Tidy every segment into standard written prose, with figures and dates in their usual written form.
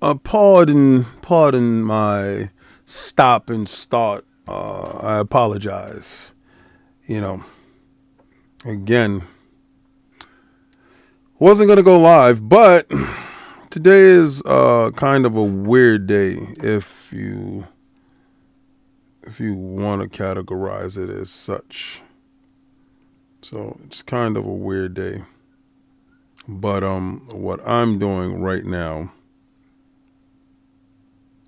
Pardon my stop and start. I apologize. Again, wasn't gonna go live, but today is kind of a weird day if you want to categorize it as such. So it's kind of a weird day. But what I'm doing right now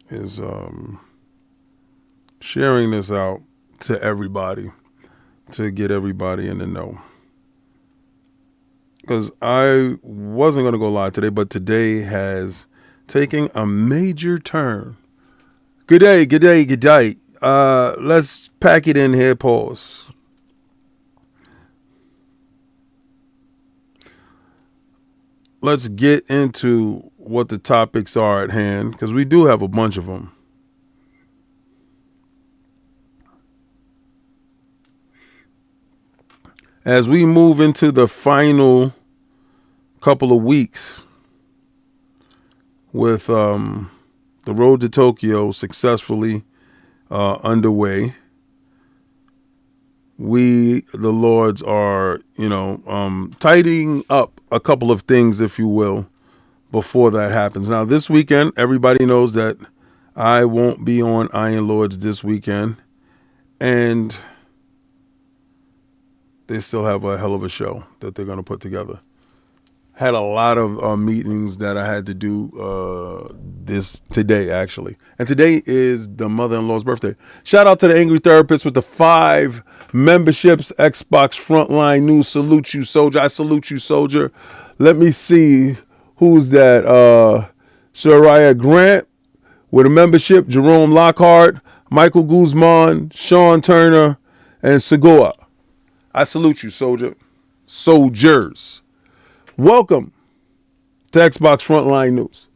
is sharing this out to everybody, to get everybody in the know. Because I wasn't going to go live today, but today has taken a major turn. Good day. Let's pack it in here, pause. Let's get into what the topics are at hand, because we do have a bunch of them. As we move into the final couple of weeks with the road to Tokyo successfully underway, we, the Lords, are, tidying up a couple of things, if you will, before that happens. Now, this weekend, everybody knows that I won't be on Iron Lords this weekend, and they still have a hell of a show that they're going to put together. Had a lot of meetings that I had to do today, actually. And today is the mother-in-law's birthday. Shout out to the Angry Therapist with the 5 memberships. Xbox Frontline News. Salute you, soldier. I salute you, soldier. Let me see who's that. Shariah Grant with a membership. Jerome Lockhart, Michael Guzman, Sean Turner, and Segura. I salute you, soldier. Soldiers. Welcome to Xbox Frontline News,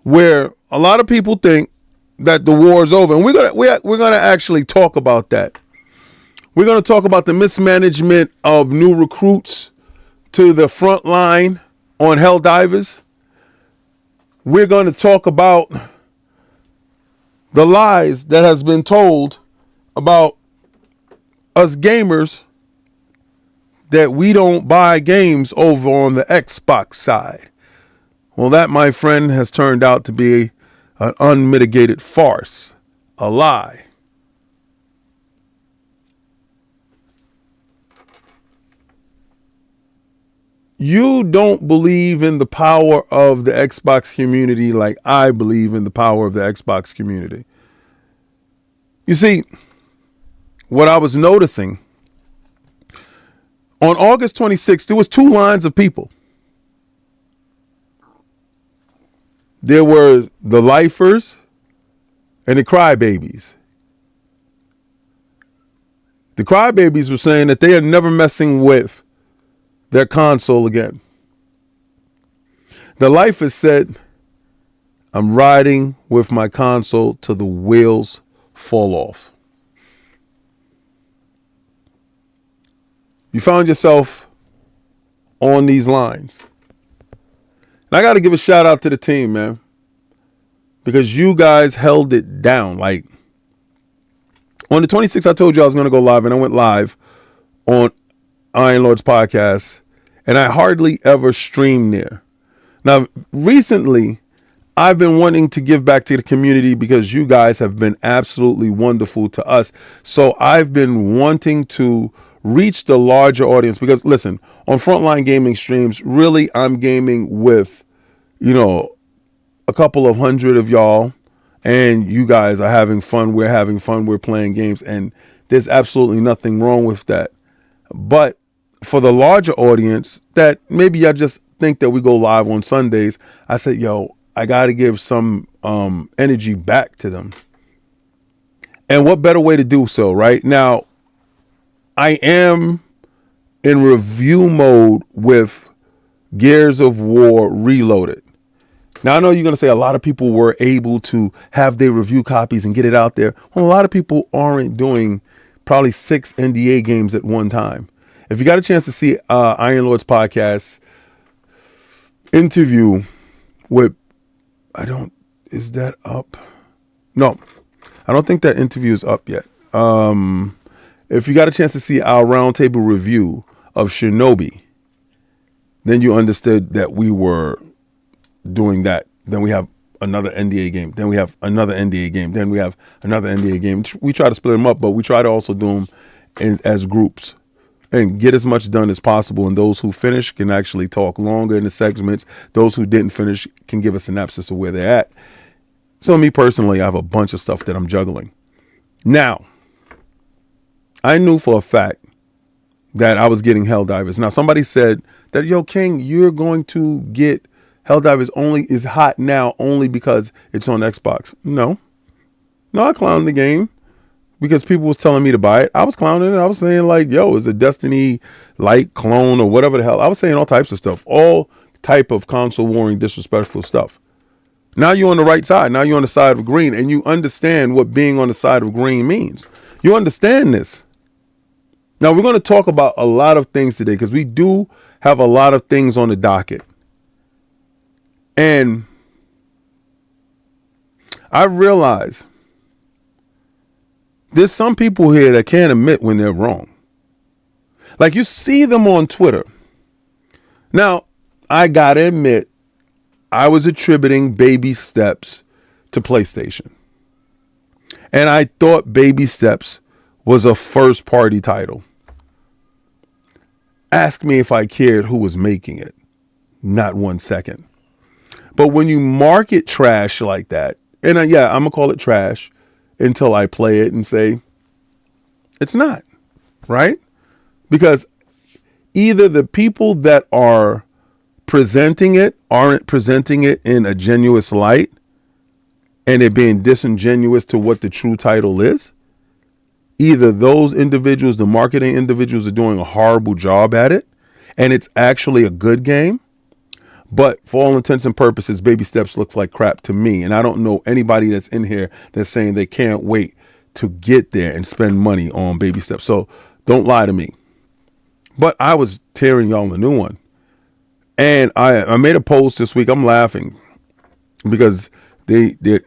where a lot of people think that the war is over, and we're gonna actually talk about that. We're gonna talk about the mismanagement of new recruits to the front line on Helldivers. We're gonna talk about the lies that has been told about us gamers, that we don't buy games over on the Xbox side. Well, that, my friend, has turned out to be an unmitigated farce, a lie. You don't believe in the power of the Xbox community like I believe in the power of the Xbox community. You see, what I was noticing on August 26th, there was 2 lines of people. There were the lifers and the crybabies. The crybabies were saying that they are never messing with their console again. The lifers said, I'm riding with my console till the wheels fall off. You found yourself on these lines. And I got to give a shout out to the team, man, because you guys held it down. Like, on the 26th, I told you I was going to go live, and I went live on Iron Lords podcast, and I hardly ever stream there. Now, recently, I've been wanting to give back to the community because you guys have been absolutely wonderful to us. So I've been wanting to reach the larger audience, because listen, on Frontline Gaming streams, really I'm gaming with, a couple of hundred of y'all, and you guys are having fun. We're having fun. We're playing games, and there's absolutely nothing wrong with that. But for the larger audience that maybe I just think that we go live on Sundays, I said, I got to give some energy back to them. And what better way to do so, right? Now, I am in review mode with Gears of War Reloaded. Now, I know you're going to say a lot of people were able to have their review copies and get it out there. Well, a lot of people aren't doing probably 6 NDA games at one time. If you got a chance to see Iron Lords podcast interview with Is that up? No, I don't think that interview is up yet. If you got a chance to see our roundtable review of Shinobi, then you understood that we were doing that. Then we have another NDA game. Then we have another NDA game. Then we have another NDA game. We try to split them up, but we try to also do them as groups and get as much done as possible. And those who finish can actually talk longer in the segments. Those who didn't finish can give a synopsis of where they're at. So me personally, I have a bunch of stuff that I'm juggling. Now, I knew for a fact that I was getting Helldivers. Now, somebody said that, yo, King, you're going to get Helldivers is hot now only because it's on Xbox. No, I clowned the game because people was telling me to buy it. I was clowning it. I was saying like, yo, it's a Destiny light clone or whatever the hell. I was saying all types of stuff, all type of console warring, disrespectful stuff. Now you're on the right side. Now you're on the side of green, and you understand what being on the side of green means. You understand this. Now we're going to talk about a lot of things today because we do have a lot of things on the docket. And I realize there's some people here that can't admit when they're wrong. Like you see them on Twitter. Now, I gotta admit, I was attributing Baby Steps to PlayStation. And I thought Baby Steps was a first party title. Ask me if I cared who was making it. Not 1 second. But when you market trash like that, and I'm going to call it trash until I play it and say, it's not, right? Because either the people that are presenting it aren't presenting it in a genuine light and it being disingenuous to what the true title is. Either those individuals, the marketing individuals, are doing a horrible job at it and it's actually a good game. But for all intents and purposes, Baby Steps looks like crap to me. And I don't know anybody that's in here that's saying they can't wait to get there and spend money on Baby Steps. So don't lie to me. But I was tearing y'all a new one. And I made a post this week. I'm laughing because the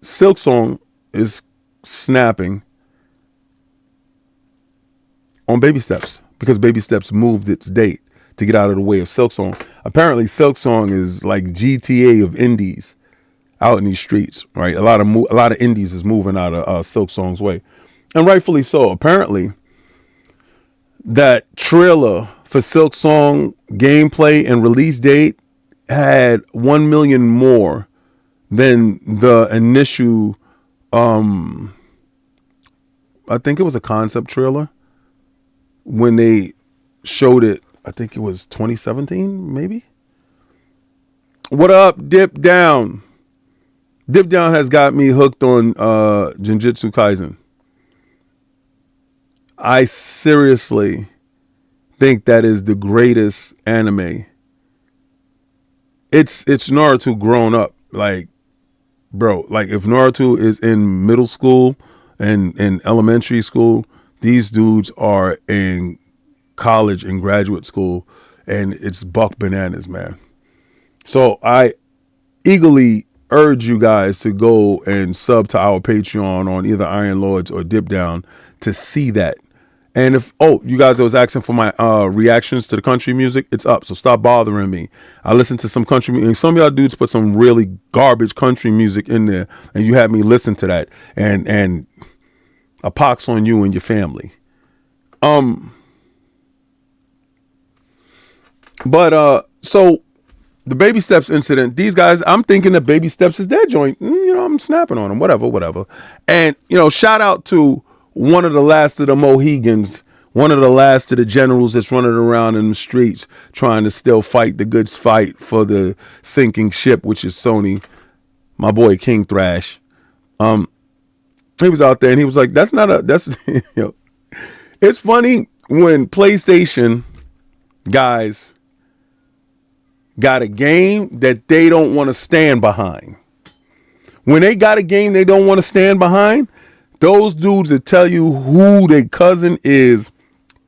Silk Song is snapping on Baby Steps because Baby Steps moved its date to get out of the way of Silk Song. Apparently, Silk Song is like GTA of indies out in these streets, right? A lot of indies is moving out of Silk Song's way, and rightfully so. Apparently, that trailer for Silk Song gameplay and release date had 1 million more than the initial. I think it was a concept trailer when they showed it. I think it was 2017, maybe. What up, Dip Down? Dip Down has got me hooked on Jujutsu Kaisen. I seriously think that is the greatest anime. It's Naruto grown up. Like, bro, like if Naruto is in middle school and in elementary school, these dudes are in college and graduate school, and it's buck bananas, man. So I eagerly urge you guys to go and sub to our Patreon on either Iron Lords or Dip Down to see that. And if you guys that was asking for my reactions to the country music, it's up. So stop bothering me. I listened to some country music, and some of y'all dudes put some really garbage country music in there, and you had me listen to that, and a pox on you and your family. But so the Baby Steps incident, these guys, I'm thinking that Baby Steps is their joint. I'm snapping on them, whatever. And, shout out to one of the last of the Mohegans, one of the last of the generals that's running around in the streets trying to still fight the good fight for the sinking ship, which is Sony, my boy King Thrash. He was out there and he was like, that's, it's funny when PlayStation guys got a game that they don't want to stand behind. When they got a game they don't want to stand behind, those dudes that tell you who their cousin is,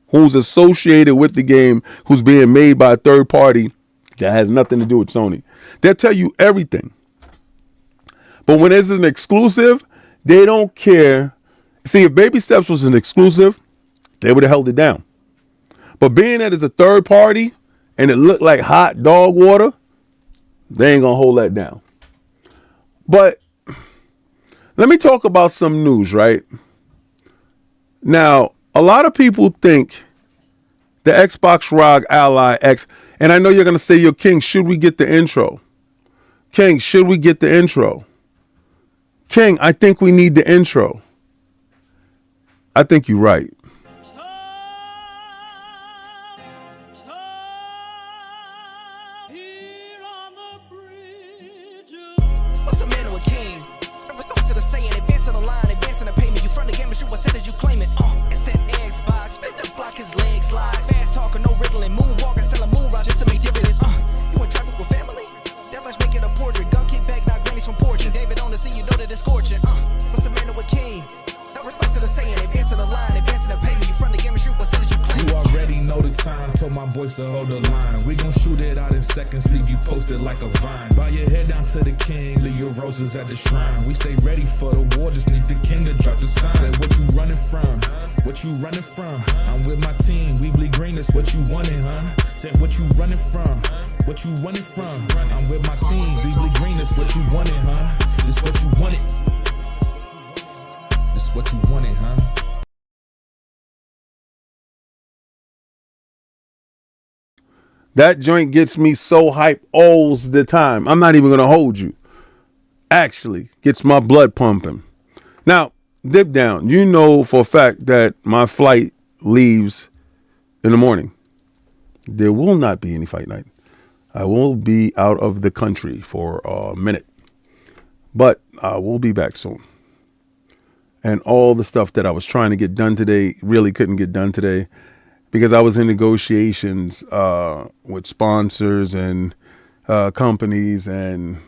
who's associated with the game, who's being made by a third party that has nothing to do with Sony. They'll tell you everything. But when it's an exclusive, they don't care. See, if Baby Steps was an exclusive, they would have held it down. But being that it's a third party and it looked like hot dog water, they ain't gonna hold that down. But let me talk about some news, right? Now, a lot of people think the Xbox ROG Ally X, and I know you're gonna say, yo, King, should we get the intro? King, should we get the intro? King, I think we need the intro. I think you're right. What's a man or a king? What's it saying? Advancing the line, advancing the payment. You front the game and shoot what said as you claim it. It's that Xbox. Spin the block, his legs slide. Fast talker, no wriggling. Moonwalking, selling moon rock just to make dividends. You in traffic with family? That flash making a portrait. Gun kick back, knock grannies from porches. David on the scene, you know that it's scorching. What's a man or a king? What's it saying? Advancing the line, advancing the payment. You front the game and shoot what said as you claim it. You already know the time. Told my boys to hold the line. We gon' shoot it out in seconds. Leave you posted like a vine. Bow your head down to the king. Leave your roses at the shrine. We stay ready for the war. Just need the king to drop the sign. Say what you running from? What you running from? I'm with my team. We bleed green. That's what you wanted, huh? Say what you running from? What you running from? I'm with my team. We bleed green. That's what you wanted, huh? This what you wanted. This what you wanted, huh? That joint gets me so hyped all the time. I'm not even going to hold you. Actually, gets my blood pumping. Now, dip down. You know for a fact that my flight leaves in the morning. There will not be any fight night. I will be out of the country for a minute. But I will be back soon. And all the stuff that I was trying to get done today really couldn't get done today, because I was in negotiations with sponsors and companies, and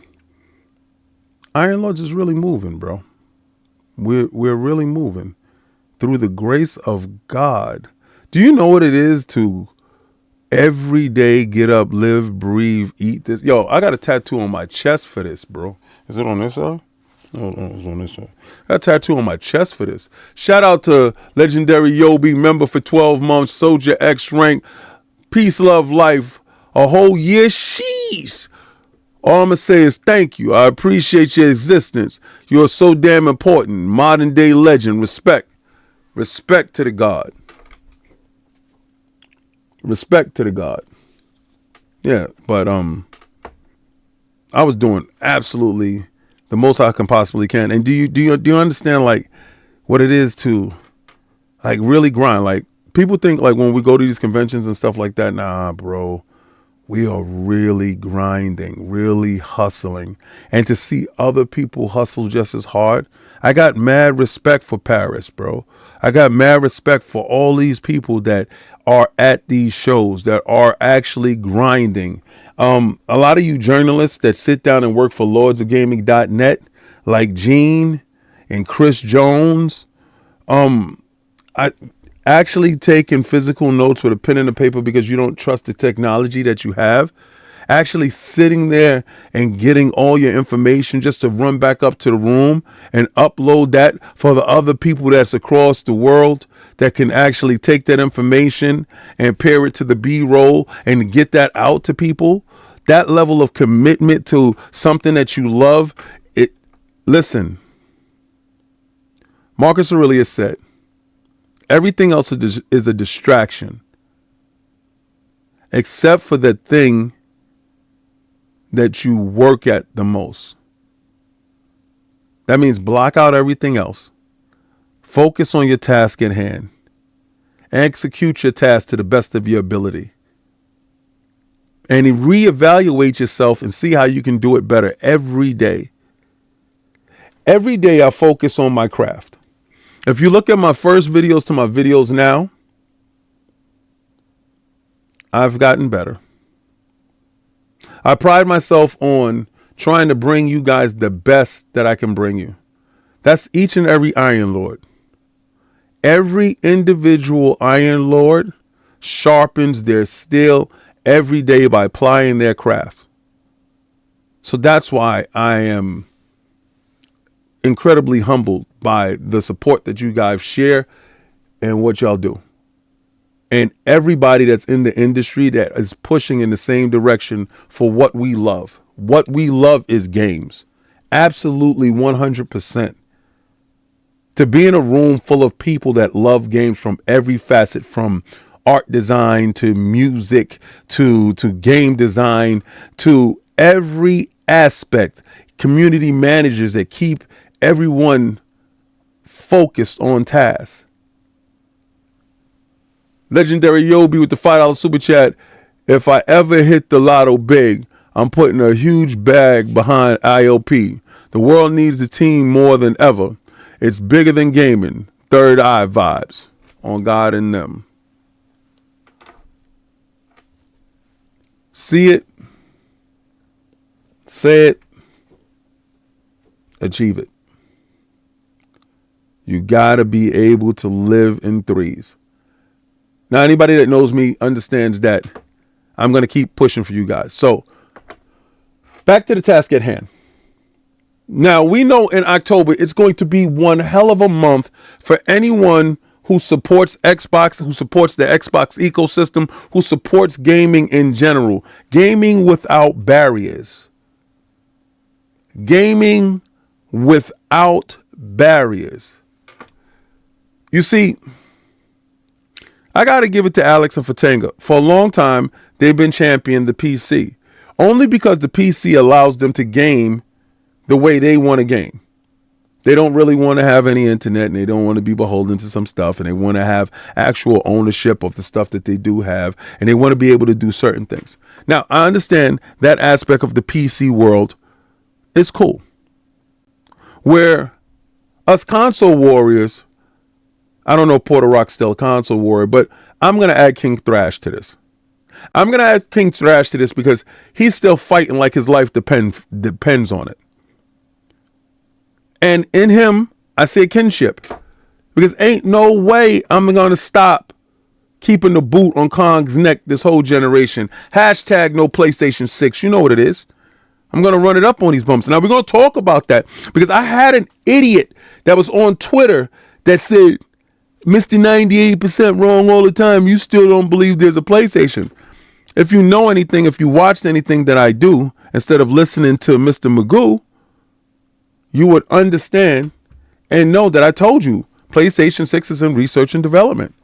Iron Lords is really moving, bro. We're really moving through the grace of God. Do you know what it is to every day get up, live, breathe, eat this? Yo, I got a tattoo on my chest for this, bro. Is it on this side? Oh, it's on this side. I got a tattoo on my chest for this. Shout out to legendary Yobi, member for 12 months, Soldier X rank, peace, love, life, a whole year. Sheesh. All I'm going to say is thank you. I appreciate your existence. You're so damn important. Modern day legend. Respect. Respect to the God. Respect to the God. Yeah, but I was doing absolutely the most I can possibly can. And do you understand like what it is to like really grind? Like people think like when we go to these conventions and stuff like that, nah, bro, we are really grinding, really hustling. And to see other people hustle just as hard, I got mad respect for Paris, bro. I got mad respect for all these people that are at these shows, that are actually grinding. A lot of you journalists that sit down and work for lordsofgaming.net, like Gene and Chris Jones, I actually taking physical notes with a pen and a paper because you don't trust the technology that you have. Actually sitting there and getting all your information just to run back up to the room and upload that for the other people that's across the world that can actually take that information and pair it to the B-roll and get that out to people. That level of commitment to something that you love. Listen, Marcus Aurelius said, everything else is a distraction except for the thing that you work at the most. That means block out everything else. Focus on your task at hand. Execute your task to the best of your ability. And reevaluate yourself and see how you can do it better every day. Every day I focus on my craft. If you look at my first videos to my videos now, I've gotten better. I pride myself on trying to bring you guys the best that I can bring you. That's each and every Iron Lord. Every individual Iron Lord sharpens their steel every day by applying their craft. So that's why I am incredibly humbled by the support that you guys share and what y'all do. And everybody that's in the industry that is pushing in the same direction for what we love. What we love is games. Absolutely 100%. To be in a room full of people that love games from every facet, from art design to music to game design to every aspect. Community managers that keep everyone focused on task. Legendary Yobi with the $5 super chat. If I ever hit the lotto big, I'm putting a huge bag behind IOP. The world needs the team more than ever. It's bigger than gaming. Third eye vibes. On God and them. See it. Say it. Achieve it. You gotta be able to live in threes. Now, anybody that knows me understands that I'm going to keep pushing for you guys. So, back to the task at hand. Now, we know in October, it's going to be one hell of a month for anyone who supports Xbox, who supports the Xbox ecosystem, who supports gaming in general. Gaming without barriers. Gaming without barriers. You see, I got to give it to Alex and Fatanga. For a long time, they've been championing the PC. Only because the PC allows them to game the way they want to game. They don't really want to have any internet, and they don't want to be beholden to some stuff, and they want to have actual ownership of the stuff that they do have, and they want to be able to do certain things. Now, I understand that aspect of the PC world is cool. Where us console warriors, I don't know if Porter Rock's still a console warrior, but I'm going to add King Thrash to this. I'm going to add King Thrash to this because he's still fighting like his life depends on it. And in him, I say kinship. Because ain't no way I'm going to stop keeping the boot on Kong's neck this whole generation. Hashtag no PlayStation 6. You know what it is. I'm going to run it up on these bumps. Now, we're going to talk about that because I had an idiot that was on Twitter that said, Mr. 98% wrong all the time. You still don't believe there's a PlayStation. If you know anything, if you watched anything that I do, instead of listening to Mr. Magoo, you would understand and know that I told you PlayStation 6 is in research and development.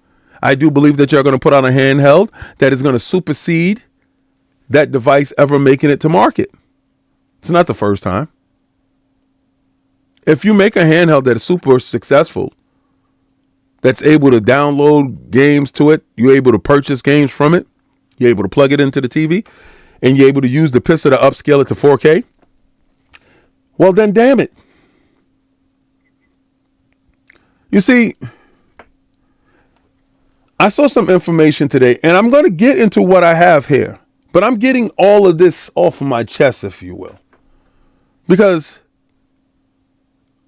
I do believe that you're going to put out a handheld that is going to supersede that device ever making it to market. It's not the first time. If you make a handheld that is super successful, that's able to download games to it, you're able to purchase games from it, you're able to plug it into the TV, and you're able to use the pistol to upscale it to 4K, well then damn it. You see, I saw some information today, and I'm going to get into what I have here, but I'm getting all of this off of my chest, if you will, because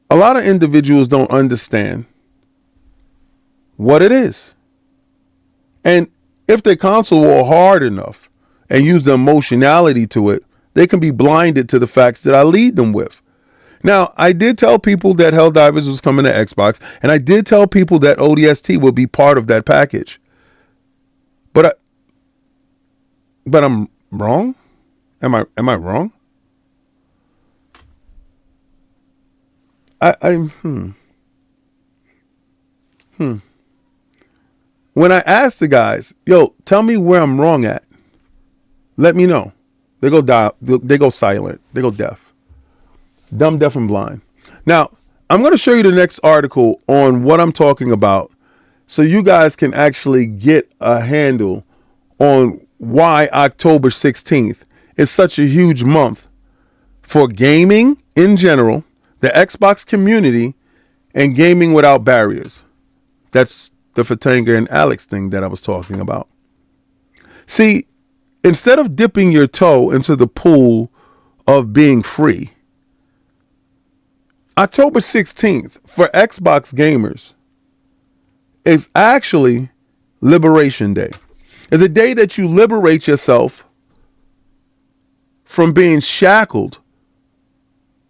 a lot of individuals don't understand what it is. And if they console war hard enough and use the emotionality to it, they can be blinded to the facts that I lead them with. Now, I did tell people that Helldivers was coming to Xbox, and I did tell people that ODST would be part of that package. But I'm wrong? Am I wrong? When I asked the guys, yo, tell me where I'm wrong at, let me know. They go silent. They go deaf. Dumb, deaf, and blind. Now, I'm going to show you the next article on what I'm talking about so you guys can actually get a handle on why October 16th is such a huge month for gaming in general, the Xbox community, and gaming without barriers. That's the Fatanga and Alex thing that I was talking about. See, instead of dipping your toe into the pool of being free, October 16th for Xbox gamers is actually Liberation Day. It's a day that you liberate yourself from being shackled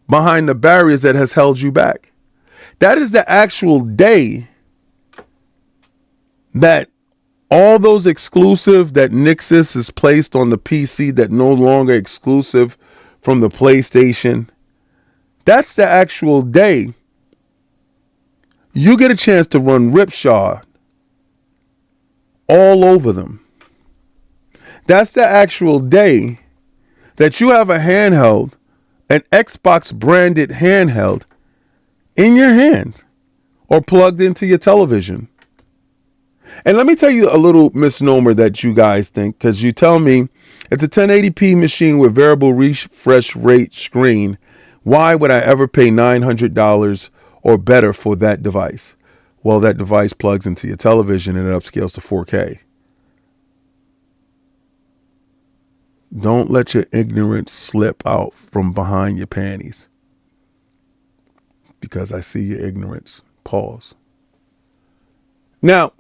behind the barriers that has held you back. That is the actual day that all those exclusive that Nixus is placed on the PC that no longer exclusive from the PlayStation. That's the actual day you get a chance to run ripshod all over them. That's the actual day that you have a handheld, an Xbox branded handheld in your hand or plugged into your television. And let me tell you a little misnomer that you guys think, because you tell me it's a 1080p machine with variable refresh rate screen. Why would I ever pay $900 or better for that device? Well, that device plugs into your television and it upscales to 4K. Don't let your ignorance slip out from behind your panties, because I see your ignorance. Pause. Now,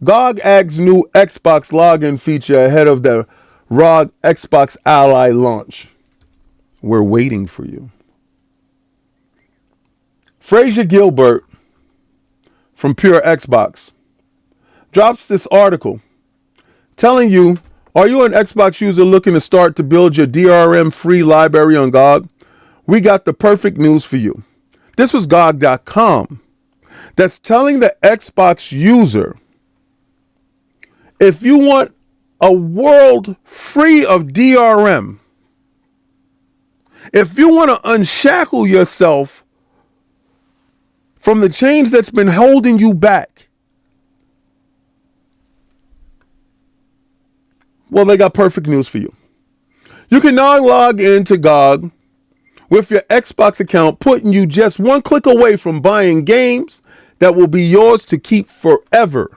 GOG adds new Xbox login feature ahead of the ROG Xbox Ally launch. We're waiting for you. Fraser Gilbert from Pure Xbox drops this article telling you, are you an Xbox user looking to start to build your DRM free library on GOG? We got the perfect news for you. This was GOG.com that's telling the Xbox user, if you want a world free of DRM, if you want to unshackle yourself from the chains that's been holding you back, well, they got perfect news for you. You can now log into GOG with your Xbox account, putting you just one click away from buying games that will be yours to keep forever.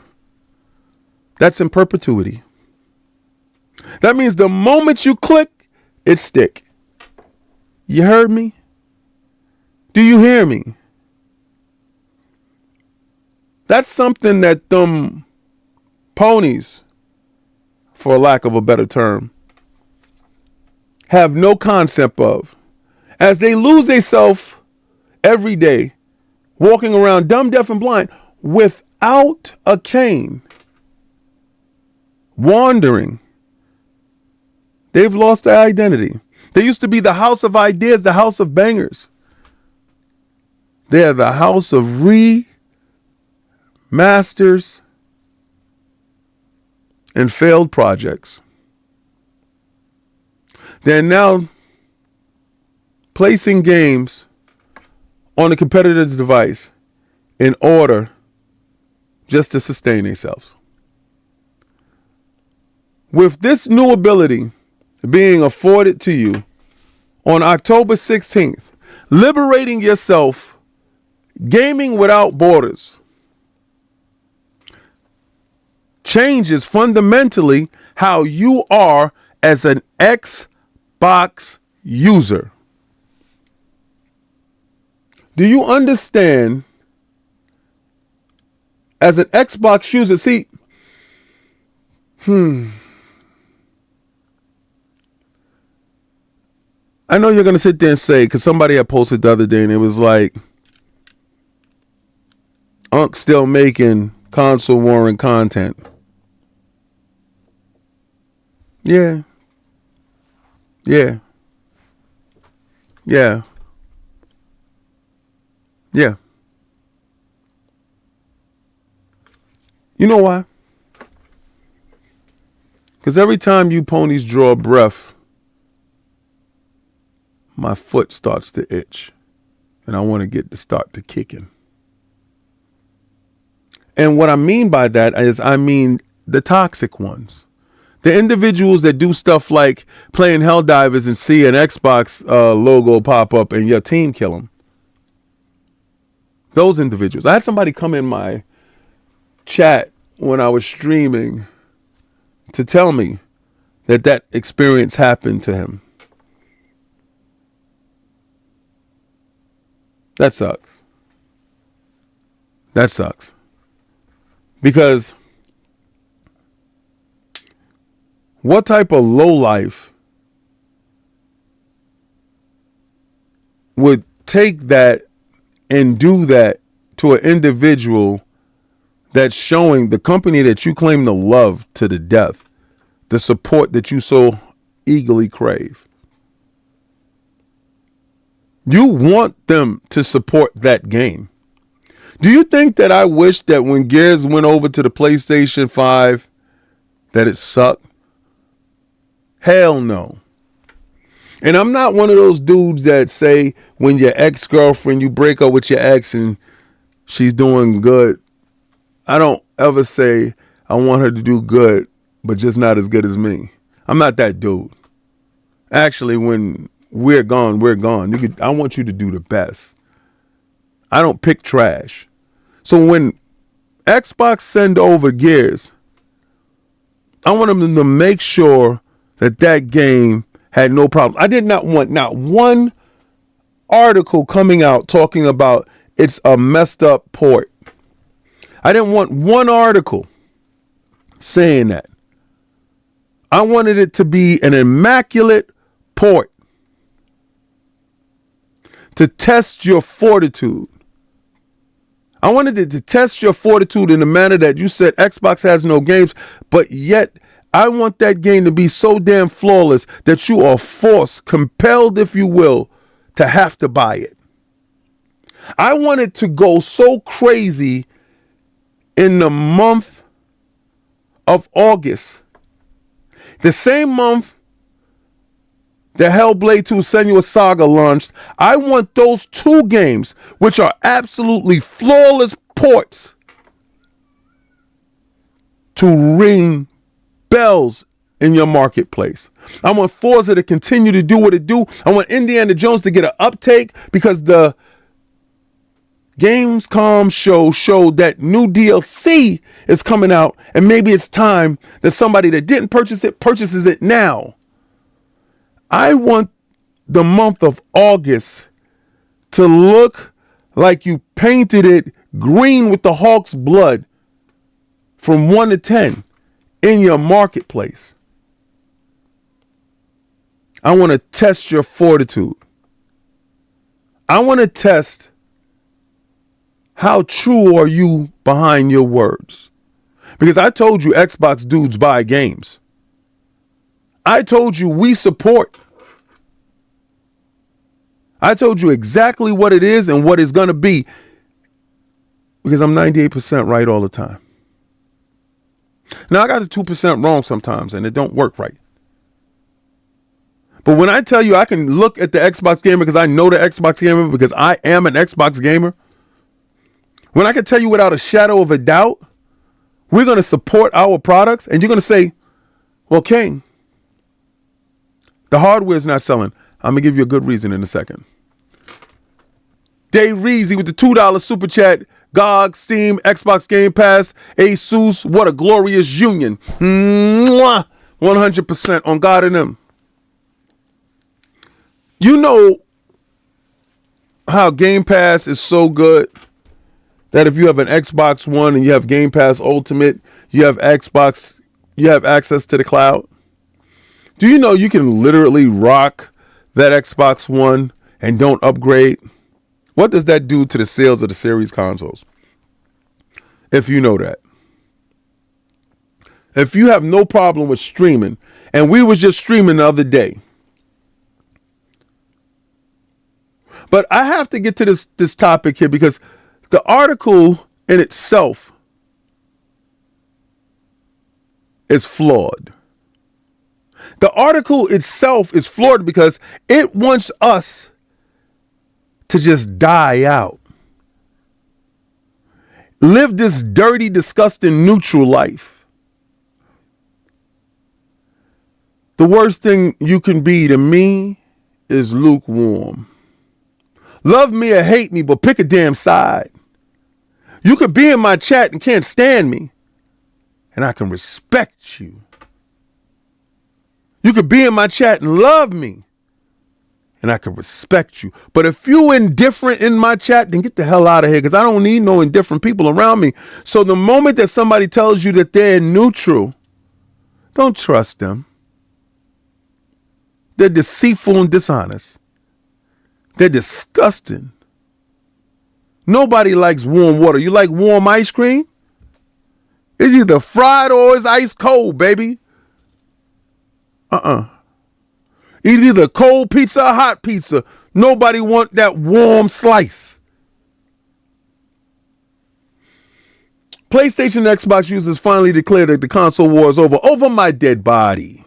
That's in perpetuity. That means the moment you click, it stick. You heard me? Do you hear me? That's something that them ponies, for lack of a better term, have no concept of. As they lose themselves every day, walking around dumb, deaf, and blind without a cane, wandering. They've lost their identity. They used to be the house of ideas, the house of bangers. They're the house of remasters and failed projects. They're now placing games on a competitor's device in order just to sustain themselves. With this new ability being afforded to you on October 16th, liberating yourself, gaming without borders, changes fundamentally how you are as an Xbox user. Do you understand? As an Xbox user, see, I know you're going to sit there and say, because somebody had posted the other day and it was like, Unc still making console warring content. Yeah. Yeah. Yeah. Yeah. You know why? Because every time you ponies draw a breath, my foot starts to itch. And I want to get to start to kicking. And what I mean by that is I mean the toxic ones. The individuals that do stuff like playing Helldivers and see an Xbox logo pop up and your team kill them. Those individuals. I had somebody come in my chat when I was streaming to tell me that that experience happened to him. That sucks. That sucks. Because what type of lowlife would take that and do that to an individual that's showing the company that you claim to love to the death, the support that you so eagerly crave? You want them to support that game. Do you think that I wish that when Gears went over to the PlayStation 5 that it sucked? Hell no. And I'm not one of those dudes that say when your ex-girlfriend, you break up with your ex and she's doing good. I don't ever say I want her to do good, but just not as good as me. I'm not that dude. Actually, when we're gone, we're gone. I want you to do the best. I don't pick trash. So when Xbox send over Gears, I want them to make sure that that game had no problem. I did not want not one article coming out talking about it's a messed up port. I didn't want one article saying that. I wanted it to be an immaculate port to test your fortitude. I wanted it to test your fortitude in the manner that you said Xbox has no games, but yet I want that game to be so damn flawless that you are forced, compelled, if you will, to have to buy it. I want it to go so crazy in the month of August, the same month the Hellblade 2 Senua's Saga launched. I want those two games, which are absolutely flawless ports, to ring bells in your marketplace. I want Forza to continue to do what it do. I want Indiana Jones to get an uptake because the Gamescom show showed that new DLC is coming out, and maybe it's time that somebody that didn't purchase it purchases it now. I want the month of August to look like you painted it green with the Hawk's blood from 1 to 10 in your marketplace. I want to test your fortitude. I want to test how true are you behind your words. Because I told you Xbox dudes buy games. I told you we support. I told you exactly what it is and what it's going to be. Because I'm 98% right all the time. Now, I got the 2% wrong sometimes, and it don't work right. But when I tell you I can look at the Xbox gamer because I know the Xbox gamer because I am an Xbox gamer. When I can tell you without a shadow of a doubt, we're going to support our products, and you're going to say, well, King, the hardware is not selling. I'm going to give you a good reason in a second. Dave Reezy with the $2 super chat. GOG, Steam, Xbox Game Pass, Asus. What a glorious union. Mwah! 100% on God and them. You know how Game Pass is so good that if you have an Xbox One and you have Game Pass Ultimate, you have access to the cloud? Do you know you can literally rock that Xbox One and don't upgrade? What does that do to the sales of the series consoles? If you know that. If you have no problem with streaming, and we was just streaming the other day. But I have to get to this topic here because the article in itself is flawed. The article itself is flawed because it wants us to just die out. Live this dirty, disgusting, neutral life. The worst thing you can be to me is lukewarm. Love me or hate me, but pick a damn side. You could be in my chat and can't stand me, and I can respect you. You could be in my chat and love me, and I can respect you. But if you indifferent in my chat, then get the hell out of here, because I don't need no indifferent people around me. So the moment that somebody tells you that they're neutral, don't trust them. They're deceitful and dishonest. They're disgusting. Nobody likes warm water. You like warm ice cream? It's either fried or it's ice cold, baby. It's either cold pizza or hot pizza. Nobody want that warm slice. PlayStation and Xbox users finally declared that the console war is over my dead body.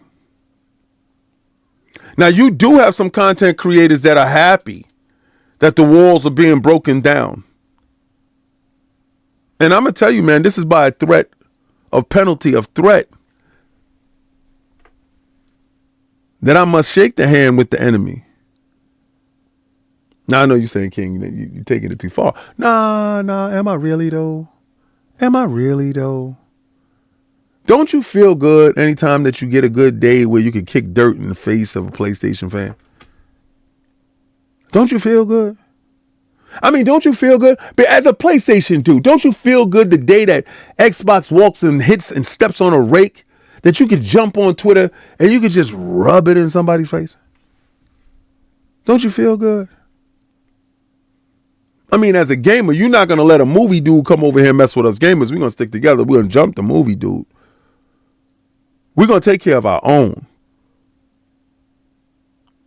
Now, you do have some content creators that are happy that the walls are being broken down. And I'm going to tell you, man, this is by a threat of penalty of threat that I must shake the hand with the enemy. Now, I know you're saying, King, you're taking it too far. Nah, am I really, though? Don't you feel good anytime that you get a good day where you can kick dirt in the face of a PlayStation fan? Don't you feel good? I mean, don't you feel good? But as a PlayStation dude, don't you feel good the day that Xbox walks and hits and steps on a rake, that you could jump on Twitter and you could just rub it in somebody's face? Don't you feel good? I mean, as a gamer, you're not going to let a movie dude come over here and mess with us gamers. We're going to stick together. We're going to jump the movie dude. We're going to take care of our own.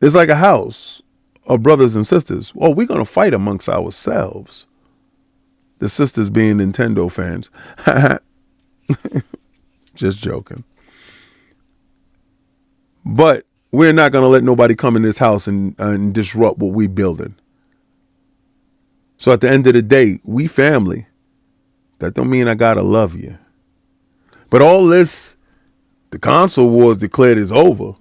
It's like a house of brothers and sisters. Well, we're going to fight amongst ourselves. The sisters being Nintendo fans. Just joking. But we're not going to let nobody come in this house and disrupt what we're building. So at the end of the day, we family. That don't mean I got to love you. But all this, the console wars declared is over.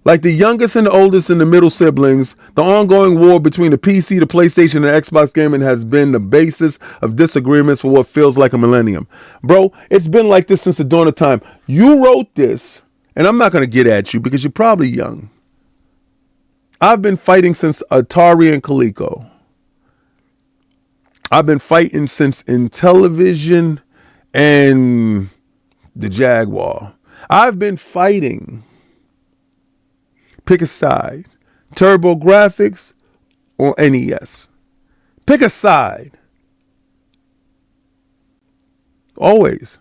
Like the youngest and the oldest and the middle siblings, the ongoing war between the PC, the PlayStation, and the Xbox gaming has been the basis of disagreements for what feels like a millennium. Bro, it's been like this since the dawn of time. You wrote this, and I'm not going to get at you because you're probably young. I've been fighting since Atari and Coleco. I've been fighting since Intellivision and the Jaguar. I've been fighting. Pick a side. Turbo Graphics or NES. Pick a side. Always.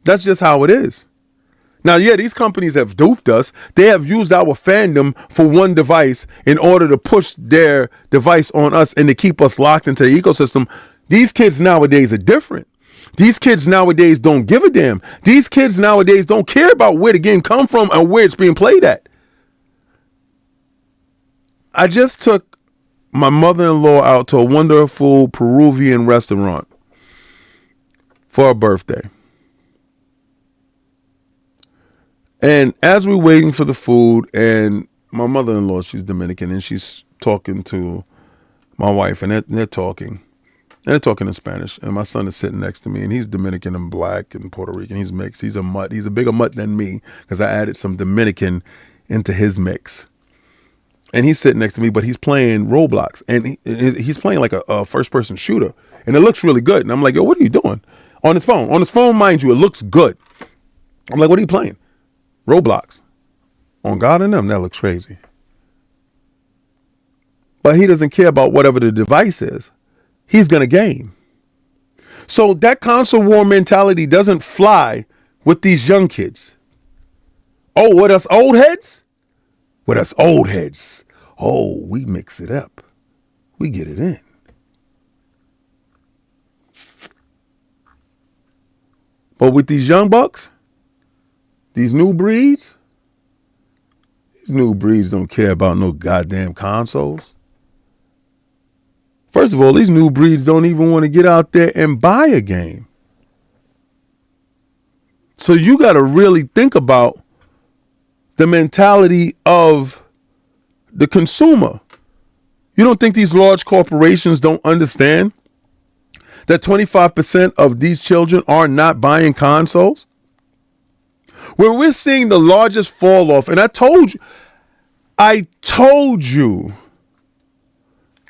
That's just how it is. Now, yeah, these companies have duped us. They have used our fandom for one device in order to push their device on us and to keep us locked into the ecosystem. These kids nowadays are different. These kids nowadays don't give a damn. These kids nowadays don't care about where the game come from and where it's being played at. I just took my mother-in-law out to a wonderful Peruvian restaurant for her birthday. And as we're waiting for the food, and my mother-in-law, she's Dominican, and she's talking to my wife, and they're talking. And they're talking in Spanish. And my son is sitting next to me, and he's Dominican and black and Puerto Rican. He's mixed. He's a mutt. He's a bigger mutt than me because I added some Dominican into his mix. And he's sitting next to me, but he's playing Roblox. And he's playing like a first-person shooter. And it looks really good. And I'm like, yo, what are you doing? On his phone. On his phone, mind you, it looks good. I'm like, what are you playing? Roblox. On God and them, that looks crazy. But he doesn't care about whatever the device is. He's going to game. So that console war mentality doesn't fly with these young kids. Oh, what us old heads? With us old heads. Oh, we mix it up. We get it in. But with these young bucks, these new breeds don't care about no goddamn consoles. First of all, these new breeds don't even want to get out there and buy a game. So you got to really think about the mentality of the consumer. You don't think these large corporations don't understand that 25% of these children are not buying consoles? Where we're seeing the largest fall off, and I told you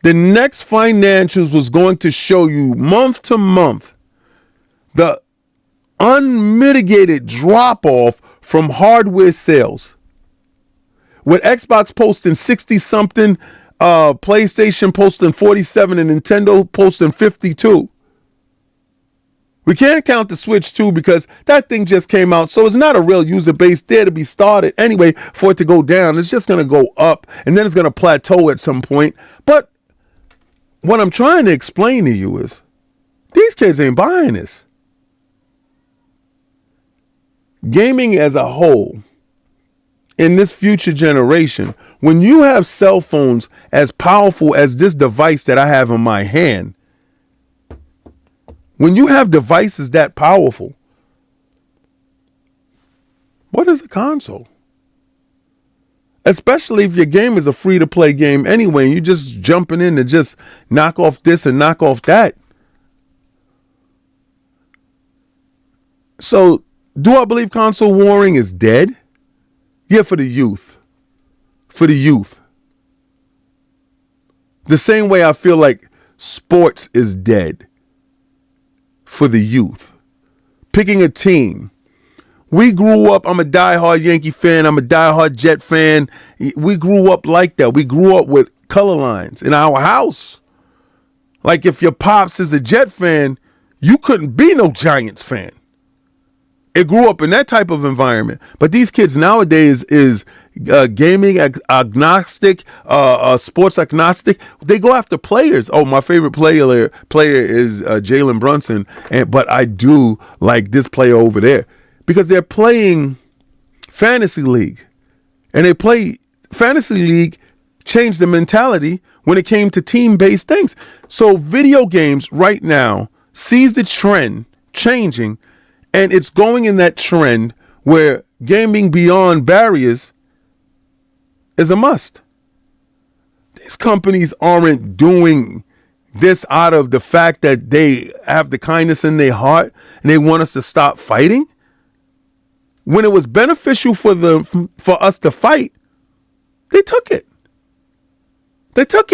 the next financials was going to show you month to month the unmitigated drop off from hardware sales. With Xbox posting 60 something PlayStation posting 47 and Nintendo posting 52. We can't count the Switch too because that thing just came out. So it's not a real user base there to be started anyway for it to go down. It's just going to go up and then it's going to plateau at some point. But what I'm trying to explain to you is these kids ain't buying this. Gaming as a whole in this future generation, when you have cell phones as powerful as this device that I have in my hand, when you have devices that powerful, what is a console? Especially if your game is a free-to-play game anyway, and you're just jumping in to just knock off this and knock off that. So, do I believe console warring is dead? Yeah, for the youth. For the youth. The same way I feel like sports is dead for the youth. Picking a team. We grew up, I'm a diehard Yankee fan, I'm a diehard Jet fan. We grew up like that. We grew up with color lines in our house. Like if your pops is a Jet fan, you couldn't be no Giants fan. It grew up in that type of environment. But these kids nowadays is gaming agnostic, sports agnostic. They go after players. Oh, my favorite player is Jalen Brunson. But I do like this player over there. Because they're playing Fantasy League. And they play Fantasy League changed the mentality when it came to team-based things. So video games right now sees the trend changing. And it's going in that trend where gaming beyond barriers is a must. These companies aren't doing this out of the fact that they have the kindness in their heart and they want us to stop fighting. When it was beneficial for us to fight, they took it. They took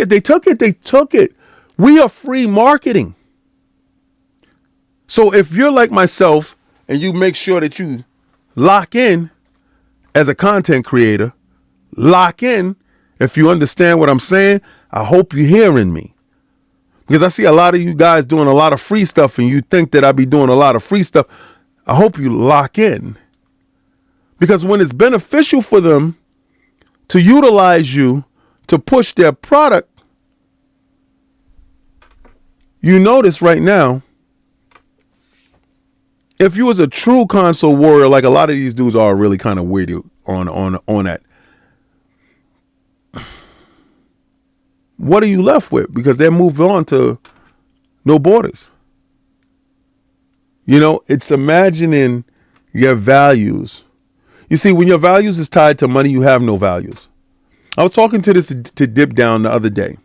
it. We are free marketing. So if you're like myself, and you make sure that you lock in as a content creator, lock in. If you understand what I'm saying, I hope you're hearing me. Because I see a lot of you guys doing a lot of free stuff and you think that I be doing a lot of free stuff. I hope you lock in. Because when it's beneficial for them to utilize you to push their product, you notice right now, if you was a true console warrior, like a lot of these dudes are really kind of weird on that, what are you left with? Because they're moved on to no borders. You know, it's imagining your values. You see, when your values is tied to money, you have no values. I was talking to Dip Down the other day.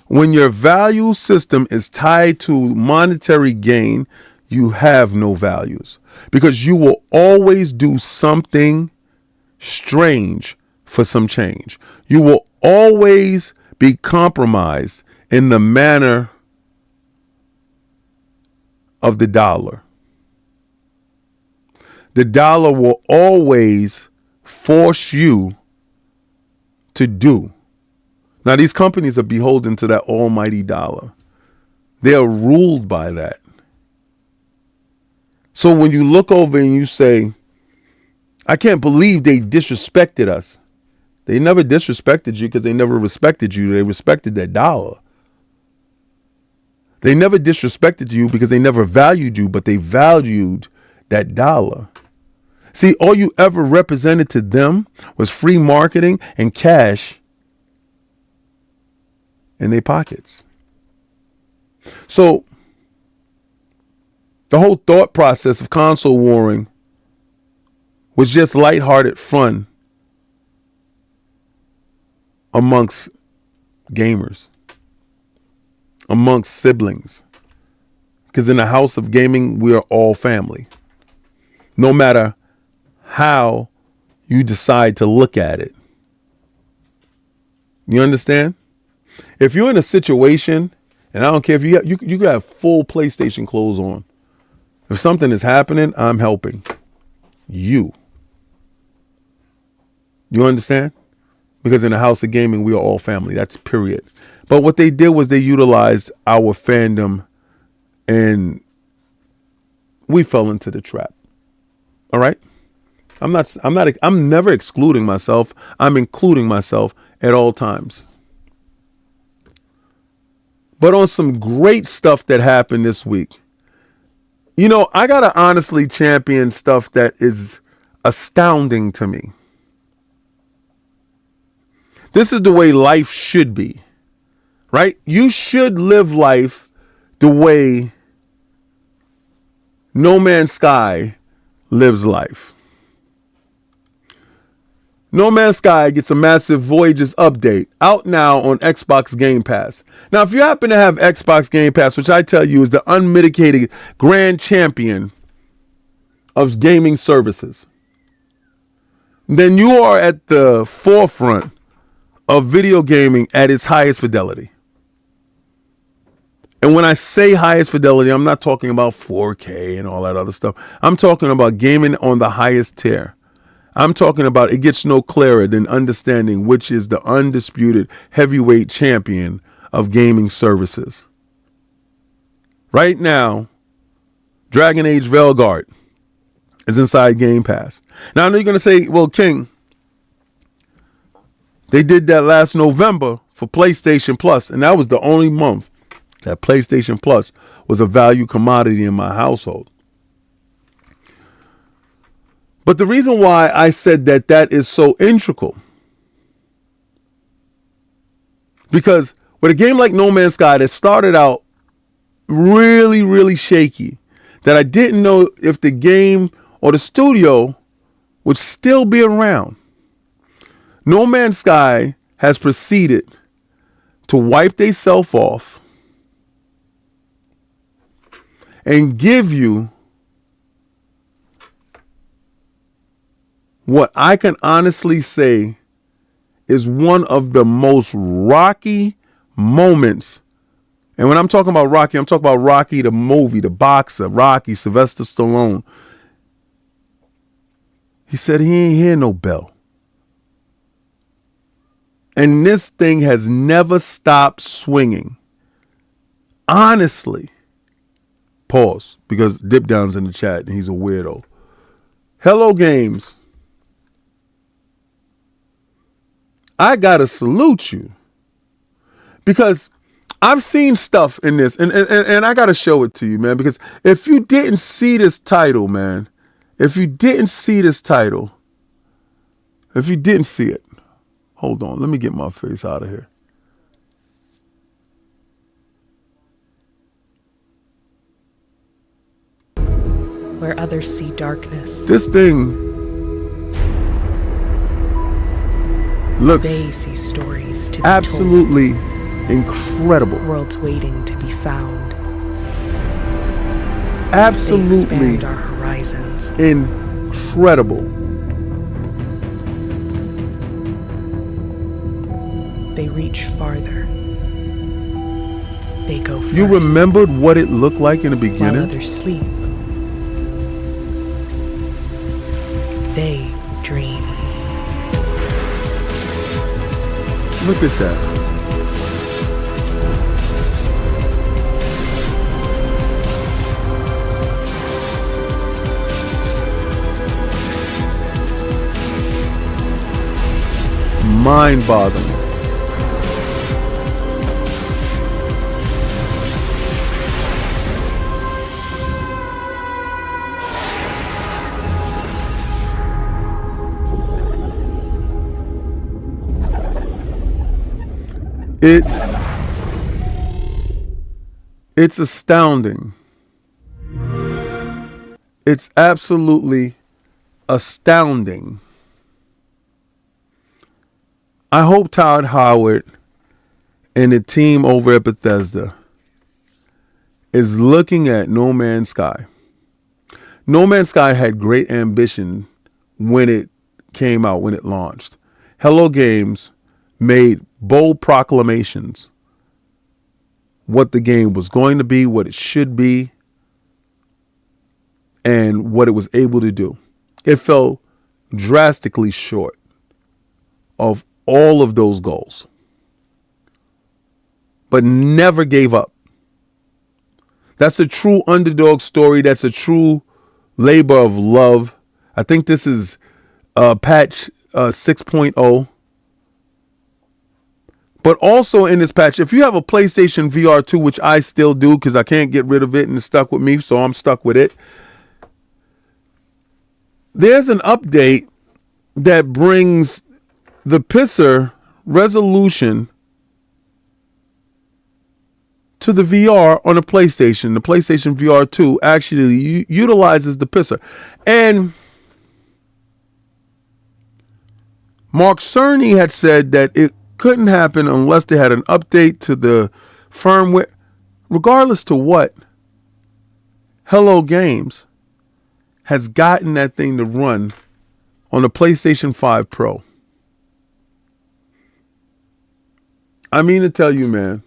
When your value system is tied to monetary gain, you have no values because you will always do something strange for some change. You will always be compromised in the manner of the dollar. The dollar will always force you to do. Now, these companies are beholden to that almighty dollar. They are ruled by that. So when you look over and you say, I can't believe they disrespected us. They never disrespected you because they never respected you. They respected that dollar. They never disrespected you because they never valued you, but they valued that dollar. See, all you ever represented to them was free marketing and cash in their pockets. So the whole thought process of console warring was just lighthearted fun amongst gamers, amongst siblings. Because in the house of gaming, we are all family. No matter how you decide to look at it. You understand? If you're in a situation, and I don't care if you could have full PlayStation clothes on. If something is happening, I'm helping you. You understand? because in the house of gaming, we are all family. That's period. But what they did was they utilized our fandom, and we fell into the trap. All right. I'm never excluding myself. I'm including myself at all times. But on some great stuff that happened this week, you know, I got to honestly champion stuff that is astounding to me. This is the way life should be, right? You should live life the way No Man's Sky lives life. No Man's Sky gets a massive Voyages update out now on Xbox Game Pass. Now, if you happen to have Xbox Game Pass, which I tell you is the unmitigated grand champion of gaming services, then you are at the forefront of video gaming at its highest fidelity. And when I say highest fidelity, I'm not talking about 4K and all that other stuff. I'm talking about gaming on the highest tier. I'm talking about it gets no clearer than understanding which is the undisputed heavyweight champion of gaming services. Right now, Dragon Age Veilguard is inside Game Pass. Now, I know you're going to say, well, King, they did that last November for PlayStation Plus, and that was the only month that PlayStation Plus was a value commodity in my household. But the reason why I said that that is so integral, because with a game like No Man's Sky that started out really, really shaky, that I didn't know if the game or the studio would still be around, No Man's Sky has proceeded to wipe themselves off and give you what I can honestly say is one of the most rocky moments. And when I'm talking about Rocky, I'm talking about Rocky the movie, the boxer, Rocky, Sylvester Stallone. He said he ain't hear no bell. And this thing has never stopped swinging. Honestly. Pause, because Dip Down's in the chat and he's a weirdo. Hello Games. I gotta salute you, because I've seen stuff in this, and I gotta show it to you, man, because if you didn't see this title, man, if you didn't see it, hold on, let me get my face out of here. Where others see darkness, This thing they looks see stories to be absolutely incredible. told. Worlds waiting to be found. They Absolutely expand our horizons. incredible. They reach farther. They go first. You remembered what it looked like in the While beginning? others sleep, they dream. Look at that. Mind-boggling. It's astounding. It's absolutely astounding. I hope Todd Howard and the team over at Bethesda is looking at No Man's Sky. No Man's Sky had great ambition when it came out, when it launched. Hello Games made bold proclamations what the game was going to be, what it should be, and what it was able to do. It fell drastically short of all of those goals, but never gave up. That's a true underdog story. That's a true labor of love. I think this is patch 6.0. But also in this patch, if you have a PlayStation VR 2, which I still do because I can't get rid of it and it's stuck with me, so I'm stuck with it. There's an update that brings the pisser resolution to the VR on the PlayStation. The PlayStation VR 2 actually utilizes the pisser. And Mark Cerny had said that it couldn't happen unless they had an update to the firmware. Regardless to what, Hello Games has gotten that thing to run on the PlayStation 5 Pro. I mean to tell you, man,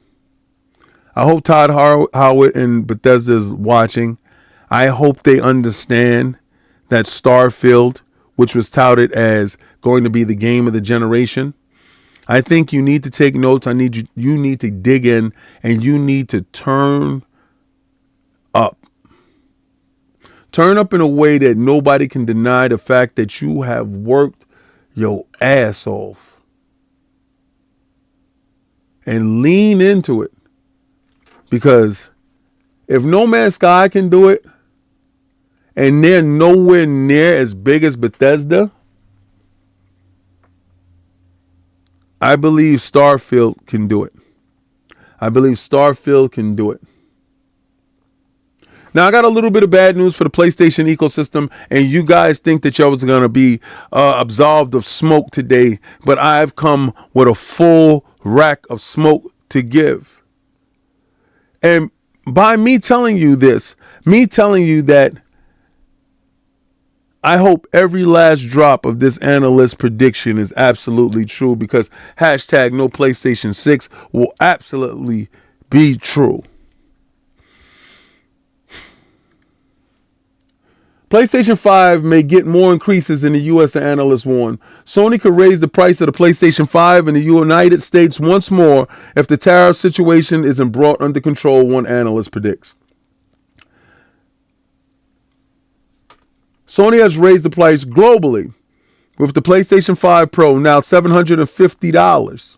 I hope Todd Howard and Bethesda's watching. I hope they understand that Starfield, which was touted as going to be the game of the generation, I think you need to take notes. You need to dig in, and you need to turn up. Turn up in a way that nobody can deny the fact that you have worked your ass off. And lean into it. Because if No Man's Sky can do it, and they're nowhere near as big as Bethesda, I believe Starfield can do it. I believe Starfield can do it. Now, I got a little bit of bad news for the PlayStation ecosystem, and you guys think that y'all was going to be absolved of smoke today, but I've come with a full rack of smoke to give. And by me telling you this, me telling you that I hope every last drop of this analyst prediction is absolutely true, because hashtag no PlayStation 6 will absolutely be true. PlayStation 5 may get more increases in the U.S. than analysts warn. Sony could raise the price of the PlayStation 5 in the United States once more if the tariff situation isn't brought under control, one analyst predicts. Sony has raised the price globally, with the PlayStation 5 Pro now $750.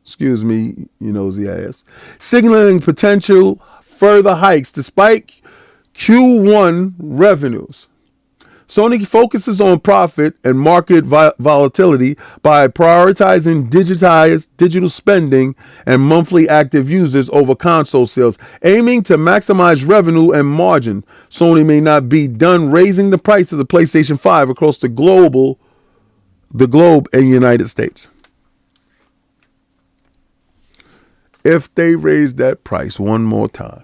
Excuse me, you nosy ass. Signaling potential further hikes despite Q1 revenues. Sony focuses on profit and market volatility by prioritizing digital spending and monthly active users over console sales, aiming to maximize revenue and margin. Sony may not be done raising the price of the PlayStation 5 across the globe and United States. If they raise that price one more time,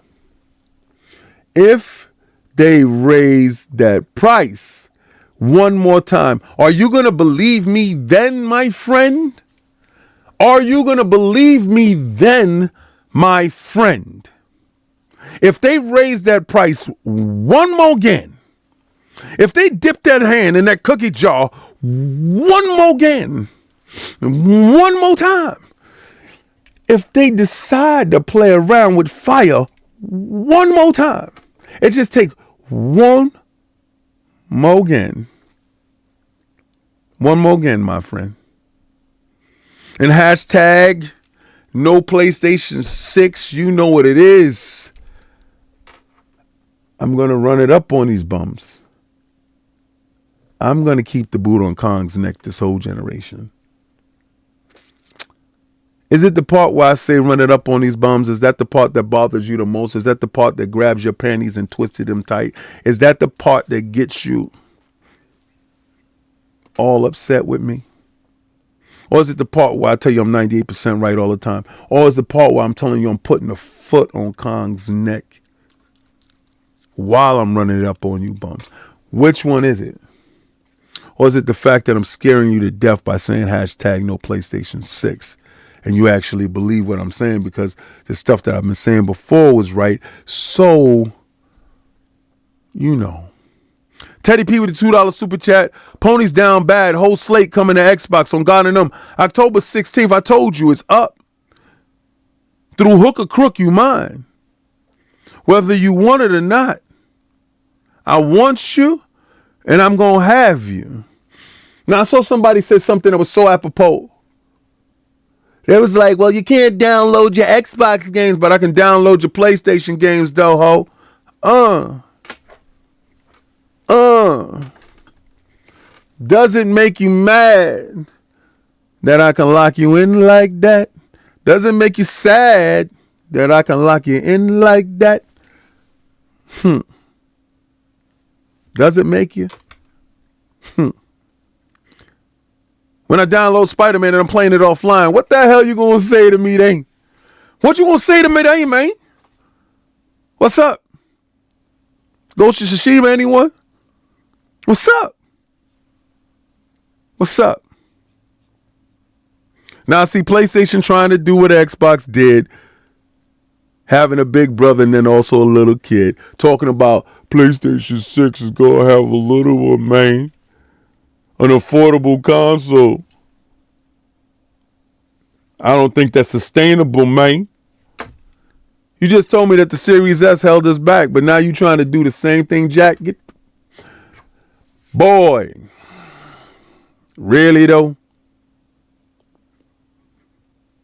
if they raise that price one more time, are you going to believe me then, my friend? Are you going to believe me then, my friend? If they raise that price one more again, if they dip that hand in that cookie jar one more again, one more time, if they decide to play around with fire one more time, it just takes one more again. One more again, my friend. And hashtag no PlayStation 6. You know what it is. I'm going to run it up on these bums. I'm going to keep the boot on Kong's neck this whole generation. Is it the part where I say run it up on these bums? Is that the part that bothers you the most? Is that the part that grabs your panties and twisted them tight? Is that the part that gets you all upset with me? Or is it the part where I tell you I'm 98% right all the time? Or is the part where I'm telling you I'm putting a foot on Kong's neck while I'm running it up on you bums? Which one is it? Or is it the fact that I'm scaring you to death by saying hashtag no PlayStation 6? And you actually believe what I'm saying because the stuff that I've been saying before was right. So, Teddy P with the $2 super chat. Ponies down bad. Whole slate coming to Xbox on God and them. October 16th, I told you it's up. Through hook or crook, you mine. Whether you want it or not. I want you, and I'm going to have you. Now, I saw somebody say something that was so apropos. It was like, well, you can't download your Xbox games, but I can download your PlayStation games, though, ho. Does it make you mad that I can lock you in like that? Does it make you sad that I can lock you in like that? Does it make you? When I download Spider-Man and I'm playing it offline, what the hell you gonna say to me then? What you gonna say to me then, man? What's up? Ghost of Tsushima, anyone? What's up? What's up? Now I see PlayStation trying to do what Xbox did, having a big brother and then also a little kid, talking about PlayStation 6 is gonna have a little one, man. An affordable console. I don't think that's sustainable, man. You just told me that the Series S held us back, but now you trying to do the same thing, Jack. Boy. Really, though?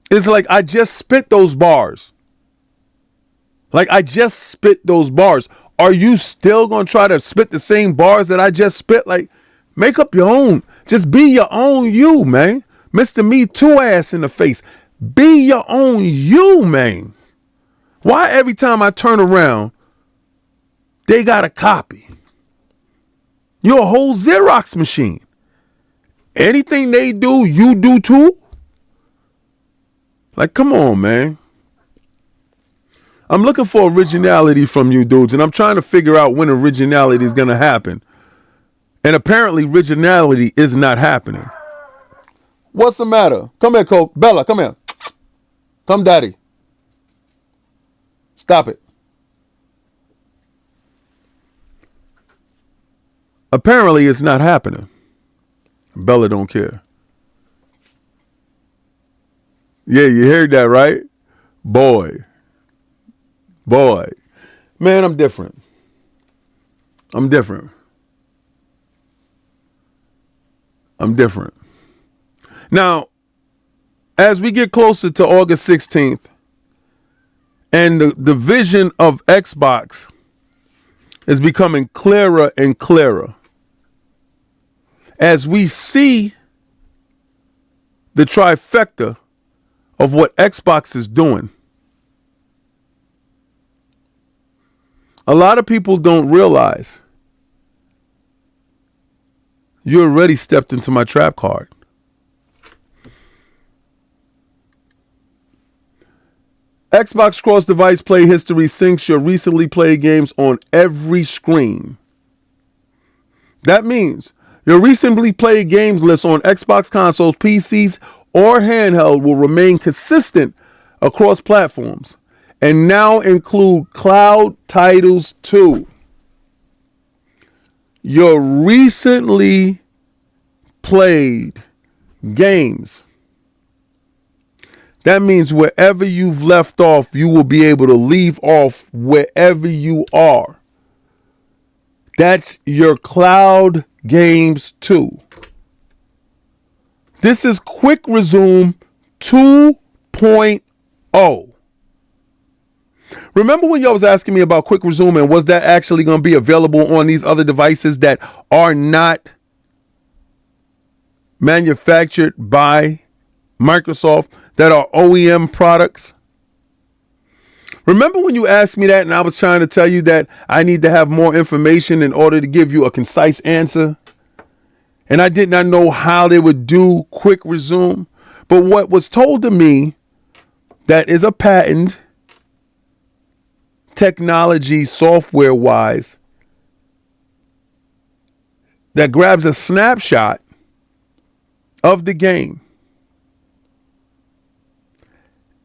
It's like I just spit those bars. Are you still going to try to spit the same bars that I just spit? Like, make up your own. Just be your own you, man. Mr. Me Too ass in the face. Be your own you, man. Why every time I turn around, they got a copy? You're a whole Xerox machine. Anything they do, you do too? Like, come on, man. I'm looking for originality from you dudes, and I'm trying to figure out when originality is going to happen. And apparently, originality is not happening. What's the matter? Come here, Coke. Bella, come here. Come, Daddy. Stop it. Apparently, it's not happening. Bella don't care. Yeah, you heard that, right? Boy. Man, I'm different. I'm different. Now, as we get closer to August 16th, and the vision of Xbox is becoming clearer and clearer, as we see the trifecta of what Xbox is doing, a lot of people don't realize you already stepped into my trap card. Xbox cross-device play history syncs your recently played games on every screen. That means your recently played games list on Xbox consoles, PCs, or handheld will remain consistent across platforms and now include cloud titles too. Your recently played games. That means wherever you've left off, you will be able to leave off wherever you are. That's your cloud games too. This is Quick Resume 2.0. Remember when y'all was asking me about Quick Resume and was that actually going to be available on these other devices that are not manufactured by Microsoft, that are OEM products? Remember when you asked me that and I was trying to tell you that I need to have more information in order to give you a concise answer? And I did not know how they would do Quick Resume. But what was told to me, that is a patent, technology, software wise, that grabs a snapshot of the game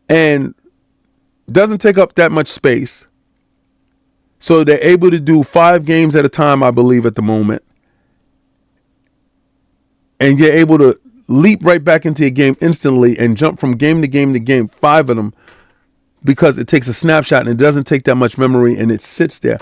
and doesn't take up that much space So they're able to do 5 games at a time, I believe, at the moment. And you're able to leap right back into your game instantly and jump from game to game to game, 5 of them, because it takes a snapshot and it doesn't take that much memory and it sits there.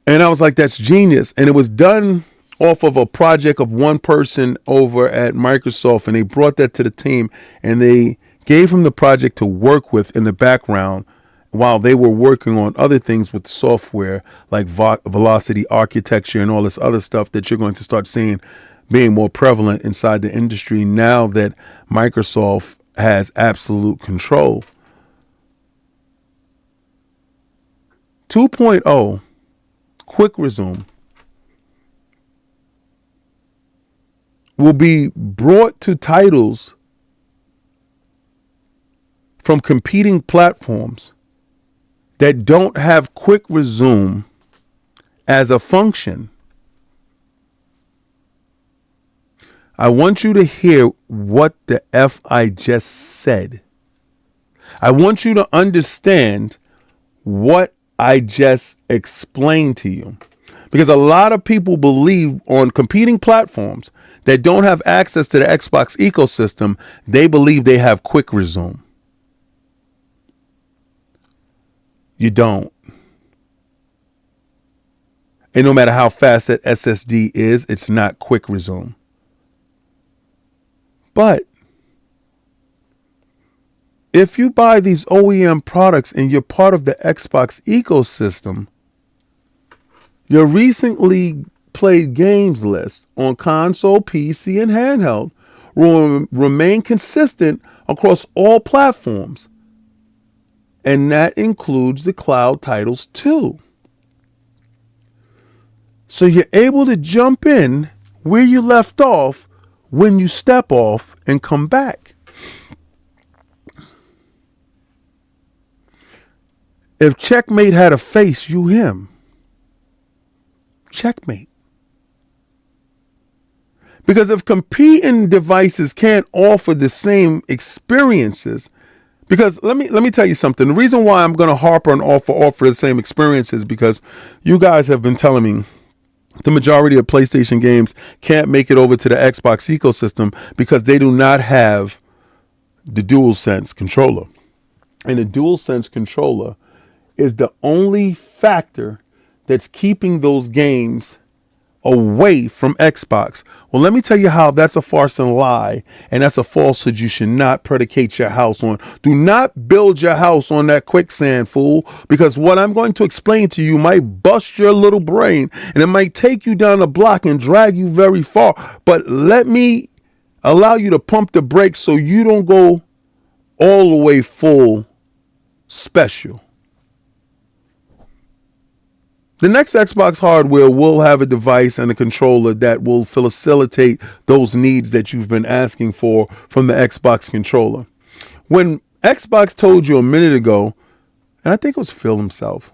And I was like, that's genius. And it was done off of a project of one person over at Microsoft, and they brought that to the team and they gave him the project to work with in the background while they were working on other things with software like velocity architecture and all this other stuff that you're going to start seeing being more prevalent inside the industry now that Microsoft has absolute control. 2.0, quick resume, will be brought to titles from competing platforms that don't have quick resume as a function. I want you to hear what the F I just said. I want you to understand what I just explained to you. Because a lot of people believe on competing platforms that don't have access to the Xbox ecosystem, they believe they have quick resume. You don't. And no matter how fast that SSD is, it's not quick resume. But if you buy these OEM products and you're part of the Xbox ecosystem, your recently played games list on console, PC, and handheld will remain consistent across all platforms. And that includes the cloud titles too. So you're able to jump in where you left off when you step off and come back. If Checkmate had a face, you him. Checkmate. Because if competing devices can't offer the same experiences, because let me tell you something. The reason why I'm going to harp on offer the same experiences because you guys have been telling me the majority of PlayStation games can't make it over to the Xbox ecosystem because they do not have the DualSense controller. And the DualSense controller is the only factor that's keeping those games away from Xbox. Well, let me tell you how that's a farce and lie, and that's a falsehood you should not predicate your house on. Do not build your house on that quicksand, fool, because what I'm going to explain to you might bust your little brain, and it might take you down the block and drag you very far. But let me allow you to pump the brakes so you don't go all the way full special. The next Xbox hardware will have a device and a controller that will facilitate those needs that you've been asking for from the Xbox controller. When Xbox told you a minute ago, and I think it was Phil himself,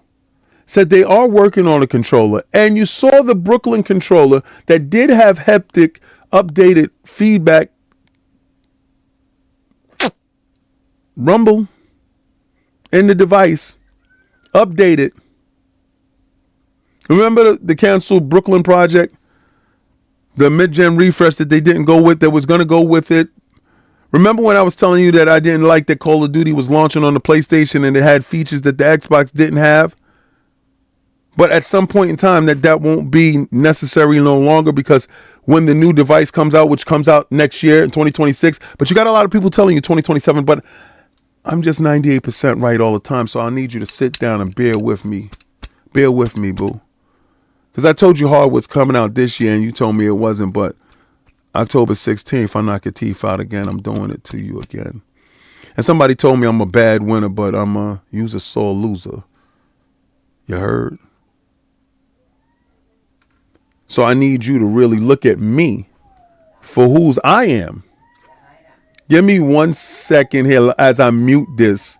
said they are working on a controller, and you saw the Brooklyn controller that did have haptic updated feedback rumble in the device, updated. Remember the canceled Brooklyn project? The mid-gen refresh that they didn't go with, that was going to go with it. Remember when I was telling you that I didn't like that Call of Duty was launching on the PlayStation and it had features that the Xbox didn't have? But at some point in time that won't be necessary no longer, because when the new device comes out, which comes out next year in 2026, but you got a lot of people telling you 2027, but I'm just 98% right all the time, so I need you to sit down and bear with me. Bear with me, boo. Because I told you hardwood's coming out this year and you told me it wasn't, but October 16th, I knock your teeth out again. I'm doing it to you again. And somebody told me I'm a bad winner, but I'm a sore loser. You heard? So I need you to really look at me for whose I am. Give me 1 second here as I mute this.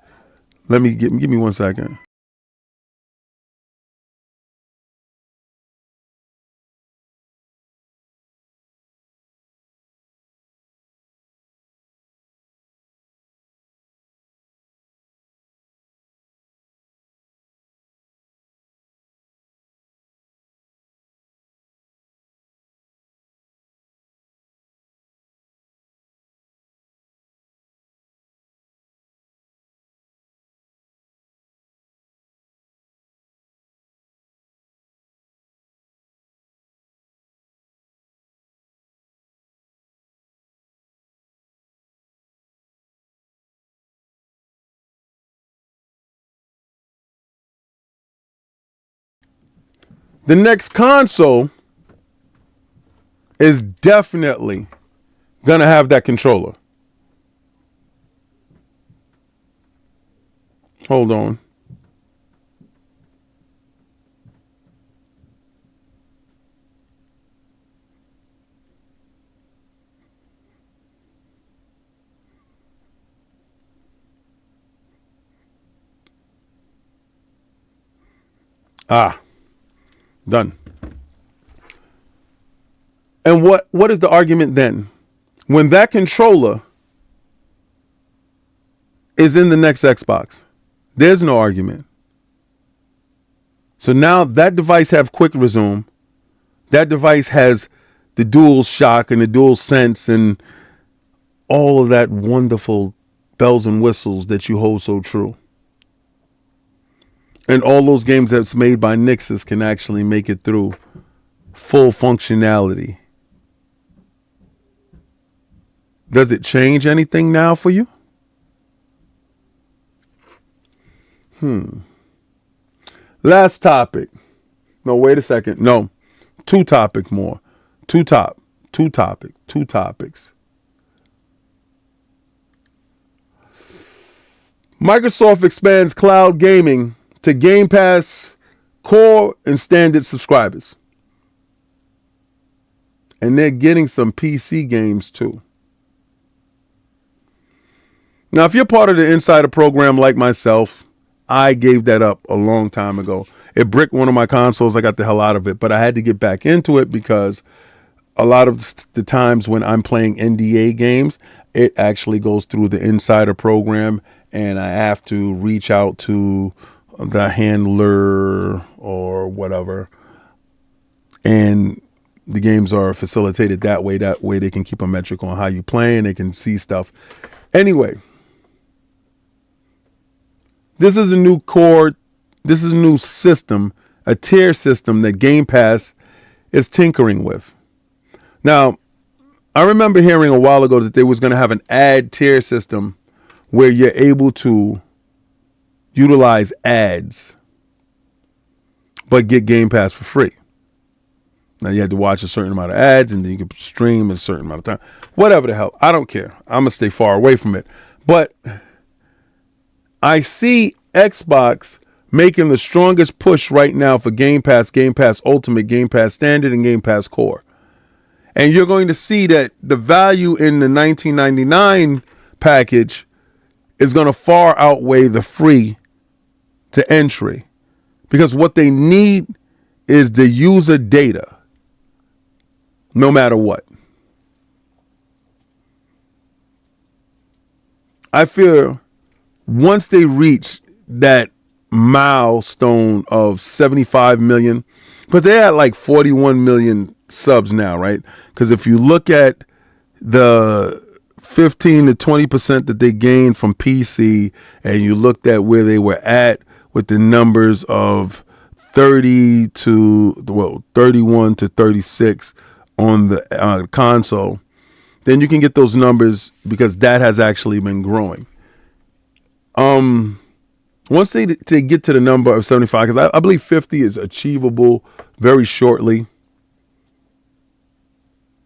Give me 1 second. The next console is definitely going to have that controller. Hold on. Done. And what is the argument then? When that controller is in the next Xbox, there's no argument. So now that device have quick resume. That device has the dual shock and the dual sense and all of that wonderful bells and whistles that you hold so true. And all those games that's made by Nixus can actually make it through full functionality. Does it change anything now for you? Last topic. No, wait a second. No, two topics more. Two topics. Microsoft expands cloud gaming to Game Pass core and standard subscribers. And they're getting some PC games too. Now, if you're part of the insider program like myself, I gave that up a long time ago. It bricked one of my consoles. I got the hell out of it, but I had to get back into it because a lot of the times when I'm playing NDA games, it actually goes through the insider program and I have to reach out to the handler or whatever. And the games are facilitated that way. That way they can keep a metric on how you play and they can see stuff. Anyway, this is a new core. This is a new system, a tier system that Game Pass is tinkering with. Now, I remember hearing a while ago that they was going to have an ad tier system where you're able to utilize ads, but get Game Pass for free. Now, you had to watch a certain amount of ads and then you could stream a certain amount of time. Whatever the hell. I don't care. I'm going to stay far away from it. But I see Xbox making the strongest push right now for Game Pass Ultimate, Game Pass Standard, and Game Pass Core. And you're going to see that the value in the $19.99 package is going to far outweigh the free to entry. Because what they need is the user data, no matter what. I feel once they reach that milestone of 75 million, because they had like 41 million subs now, right? Because if you look at the 15 to 20% that they gained from PC and you looked at where they were at with the numbers of 31 to 36 on the console, then you can get those numbers because that has actually been growing. Once they get to the number of 75, because I believe 50 is achievable very shortly,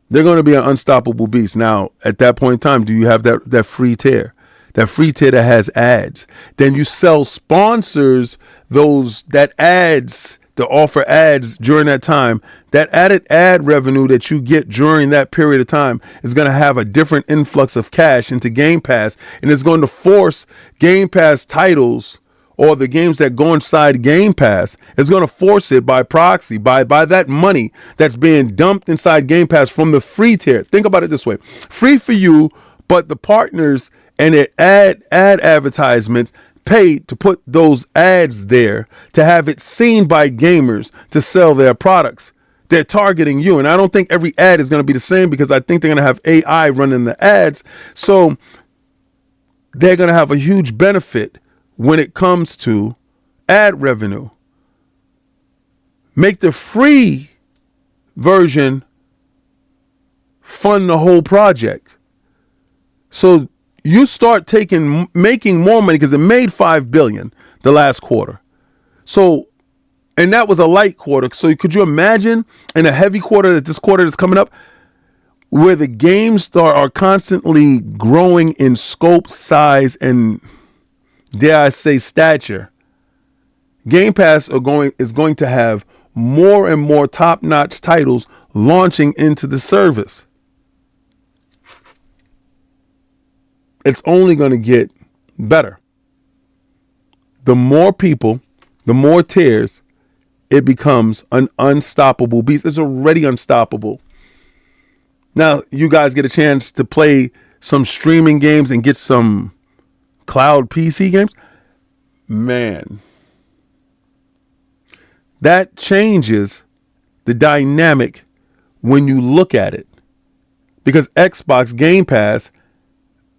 they're going to be an unstoppable beast. Now, at that point in time, do you have that free tier? That free tier that has ads. Then you sell sponsors that offer ads during that time. That added ad revenue that you get during that period of time is going to have a different influx of cash into Game Pass, and it's going to force Game Pass titles or the games that go inside Game Pass. It's going to force it by proxy, by that money that's being dumped inside Game Pass from the free tier. Think about it this way. Free for you, but the partners and their ad advertisements paid to put those ads there to have it seen by gamers to sell their products. They're targeting you. And I don't think every ad is going to be the same because I think they're going to have AI running the ads. So they're going to have a huge benefit when it comes to ad revenue. Make the free version fund the whole project. So you start making more money because it made $5 billion the last quarter. So And that was a light quarter. So could you imagine in a heavy quarter, that this quarter that's coming up, where the games are constantly growing in scope, size, and dare I say stature? Game Pass is going to have more and more top-notch titles launching into the service. It's only going to get better. The more people, the more tiers, it becomes an unstoppable beast. It's already unstoppable. Now, you guys get a chance to play some streaming games and get some cloud PC games. Man, that changes the dynamic when you look at it. Because Xbox Game Pass,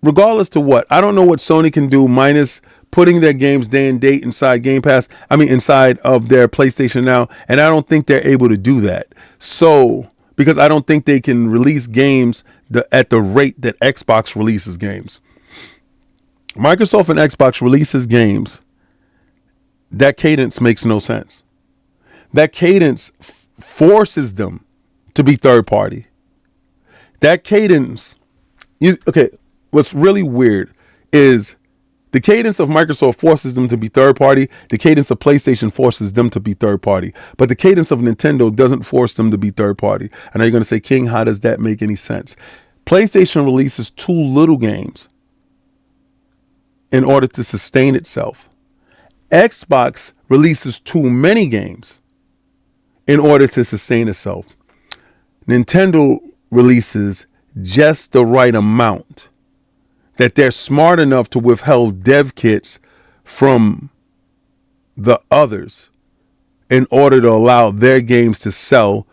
regardless to what, I don't know what Sony can do minus putting their games day and date inside Game Pass. Inside of their PlayStation Now. And I don't think they're able to do that. So, because I don't think they can release games at the rate that Xbox releases games. Microsoft and Xbox releases games. That cadence makes no sense. That cadence forces them to be third party. That cadence, what's really weird is the cadence of Microsoft forces them to be third party. The cadence of PlayStation forces them to be third party. But the cadence of Nintendo doesn't force them to be third party. And now you're going to say, King, how does that make any sense? PlayStation releases too little games in order to sustain itself. Xbox releases too many games in order to sustain itself. Nintendo releases just the right amount that they're smart enough to withhold dev kits from the others in order to allow their games to sell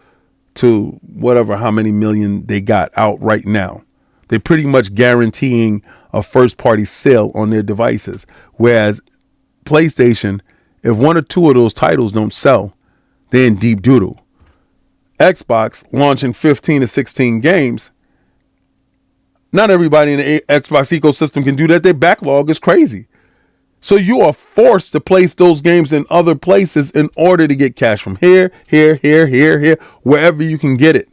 to whatever, how many million they got out right now. They're pretty much guaranteeing a first party sale on their devices. Whereas PlayStation, if one or two of those titles don't sell, they're in deep doodle. Xbox launching 15 to 16 games. Not everybody in the Xbox ecosystem can do that. Their backlog is crazy. So you are forced to place those games in other places in order to get cash from here, wherever you can get it.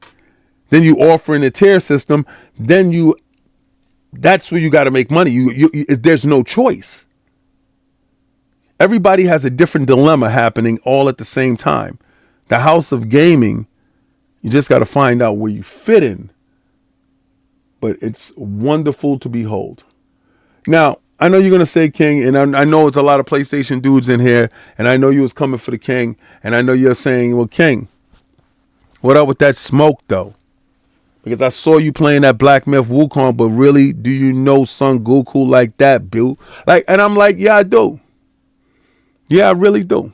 Then you offer in a tier system. That's where you got to make money. There's no choice. Everybody has a different dilemma happening all at the same time. The house of gaming, you just got to find out where you fit in. But it's wonderful to behold. Now, I know you're going to say, King, and I know it's a lot of PlayStation dudes in here, and I know you was coming for the King, and I know you're saying, well, King, what up with that smoke, though? Because I saw you playing that Black Myth Wukong, but really, do you know Son Goku like that, Bill? And I'm like, yeah, I do. Yeah, I really do.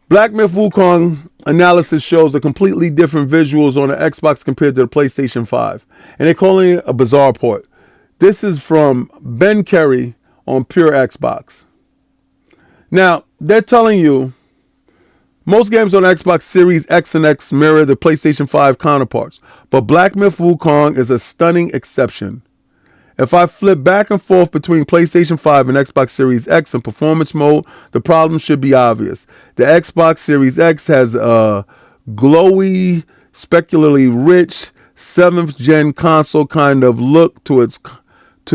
Black Myth Wukong analysis shows a completely different visuals on the Xbox compared to the PlayStation 5. And they're calling it a bizarre port. This is from Ben Kerry on Pure Xbox. Now, they're telling you most games on Xbox Series X and X mirror the PlayStation 5 counterparts. But Black Myth Wukong is a stunning exception. If I flip back and forth between PlayStation 5 and Xbox Series X in performance mode, the problem should be obvious. The Xbox Series X has a glowy, specularly rich, 7th gen console kind of look to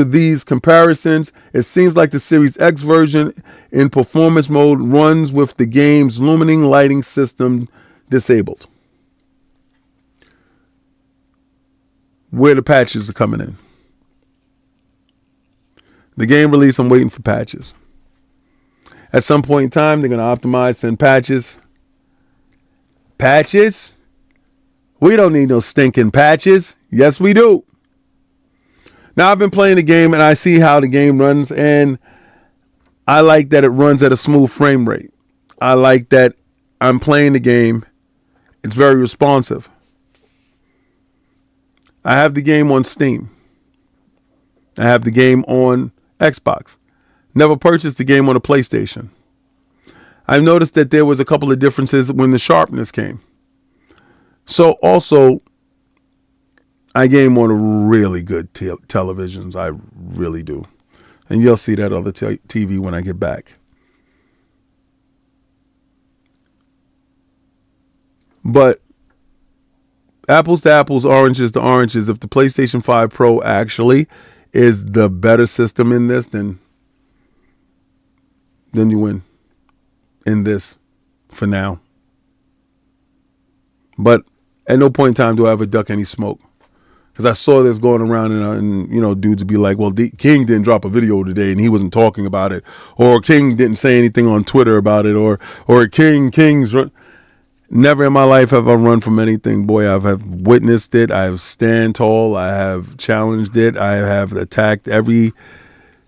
these comparisons. It seems like the Series X version in performance mode runs with the game's lumining lighting system disabled. Where the patches are coming in. The game release, I'm waiting for patches. At some point in time, they're going to optimize, send patches. Patches? We don't need no stinking patches. Yes, we do. Now, I've been playing the game, and I see how the game runs, and I like that it runs at a smooth frame rate. I like that I'm playing the game. It's very responsive. I have the game on Steam. I have the game on Xbox. Never purchased the game on a PlayStation. I've noticed that there was a couple of differences when the sharpness came. So also, I game on really good televisions. I really do. And you'll see that on the TV when I get back. But apples to apples, oranges to oranges. If the PlayStation 5 Pro actually is the better system in this, then you win in this for now. But at no point in time do I ever duck any smoke. Because I saw this going around and you know, dudes would be like, well, King didn't drop a video today and he wasn't talking about it. Or King didn't say anything on Twitter about it. Or King's... Never in my life have I run from anything. Boy, I have witnessed it. I have stand tall. I have challenged it. I have attacked every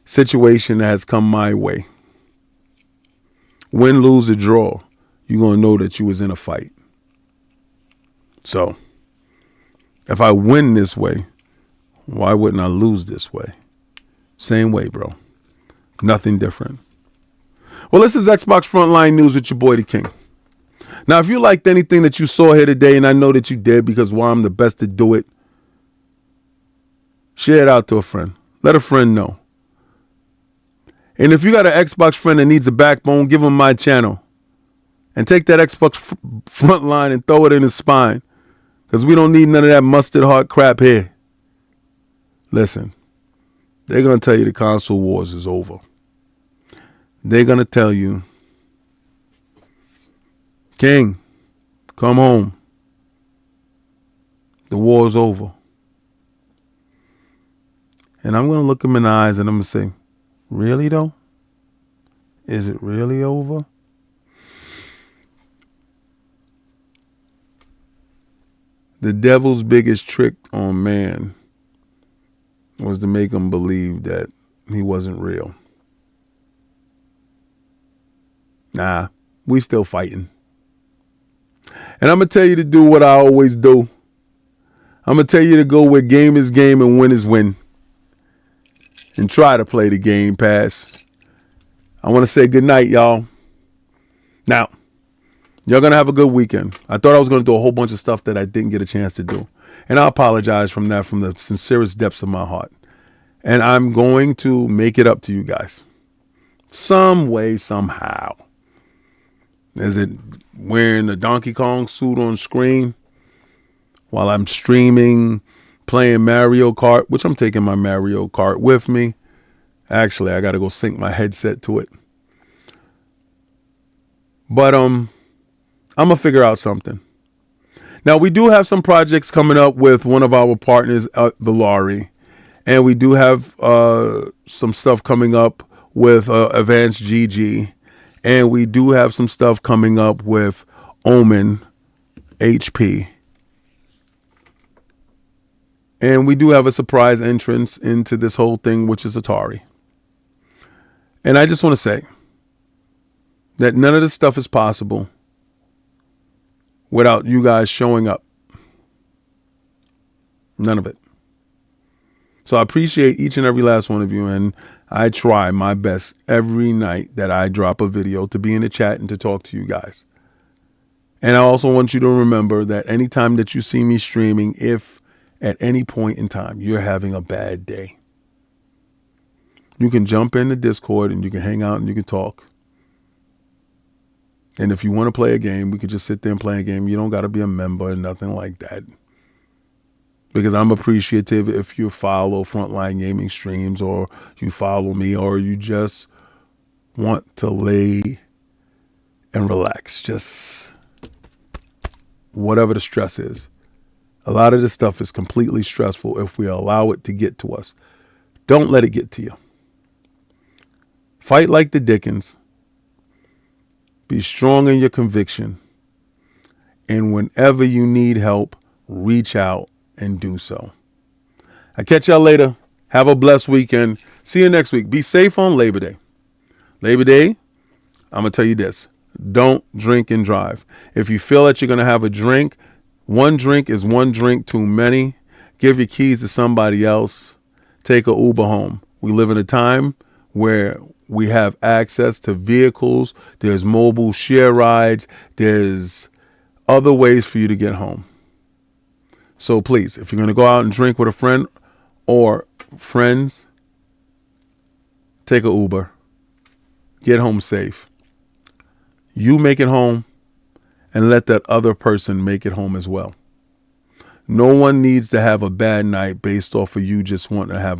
situation that has come my way. Win, lose, or draw, you're going to know that you was in a fight. So, if I win this way, why wouldn't I lose this way? Same way, bro. Nothing different. Well, this is Xbox Frontline News with your boy, the King. Now, if you liked anything that you saw here today, and I know that you did because, well, I'm the best to do it, share it out to a friend. Let a friend know. And if you got an Xbox friend that needs a backbone, give him my channel. And take that Xbox Frontline and throw it in his spine. Because we don't need none of that mustard heart crap here. Listen, they're going to tell you the console wars is over. They're going to tell you, King, come home. The war's over. And I'm going to look him in the eyes and I'm going to say, really though? Is it really over? The devil's biggest trick on man was to make him believe that he wasn't real. Nah, we still fighting. And I'm going to tell you to do what I always do. I'm going to tell you to go where game is game and win is win. And try to play the Game Pass. I want to say good night, y'all. Now, y'all going to have a good weekend. I thought I was going to do a whole bunch of stuff that I didn't get a chance to do. And I apologize from that from the sincerest depths of my heart. And I'm going to make it up to you guys. Some way, somehow. Is it wearing a Donkey Kong suit on screen while I'm streaming, playing Mario Kart, which I'm taking my Mario Kart with me. Actually, I got to go sync my headset to it. But I'm going to figure out something. Now, we do have some projects coming up with one of our partners at Valari. And we do have some stuff coming up with Advanced GG. And we do have some stuff coming up with Omen HP. And we do have a surprise entrance into this whole thing, which is Atari. And I just want to say that none of this stuff is possible without you guys showing up. None of it. So I appreciate each and every last one of you. And I try my best every night that I drop a video to be in the chat and to talk to you guys. And I also want you to remember that anytime that you see me streaming, if at any point in time you're having a bad day, you can jump in the Discord and you can hang out and you can talk. And if you want to play a game, we could just sit there and play a game. You don't got to be a member or nothing like that. Because I'm appreciative if you follow Frontline Gaming streams or you follow me or you just want to lay and relax. Just whatever the stress is. A lot of this stuff is completely stressful if we allow it to get to us. Don't let it get to you. Fight like the Dickens. Be strong in your conviction. And whenever you need help, reach out and do so. I'll catch y'all later. Have a blessed weekend. See you next week. Be safe on Labor Day. Labor Day, I'm going to tell you this. Don't drink and drive. If you feel that you're going to have a drink, one drink is one drink too many. Give your keys to somebody else. Take a Uber home. We live in a time where we have access to vehicles. There's mobile share rides. There's other ways for you to get home. So please, if you're going to go out and drink with a friend or friends, take an Uber. Get home safe. You make it home, and let that other person make it home as well. No one needs to have a bad night based off of you just wanting to have a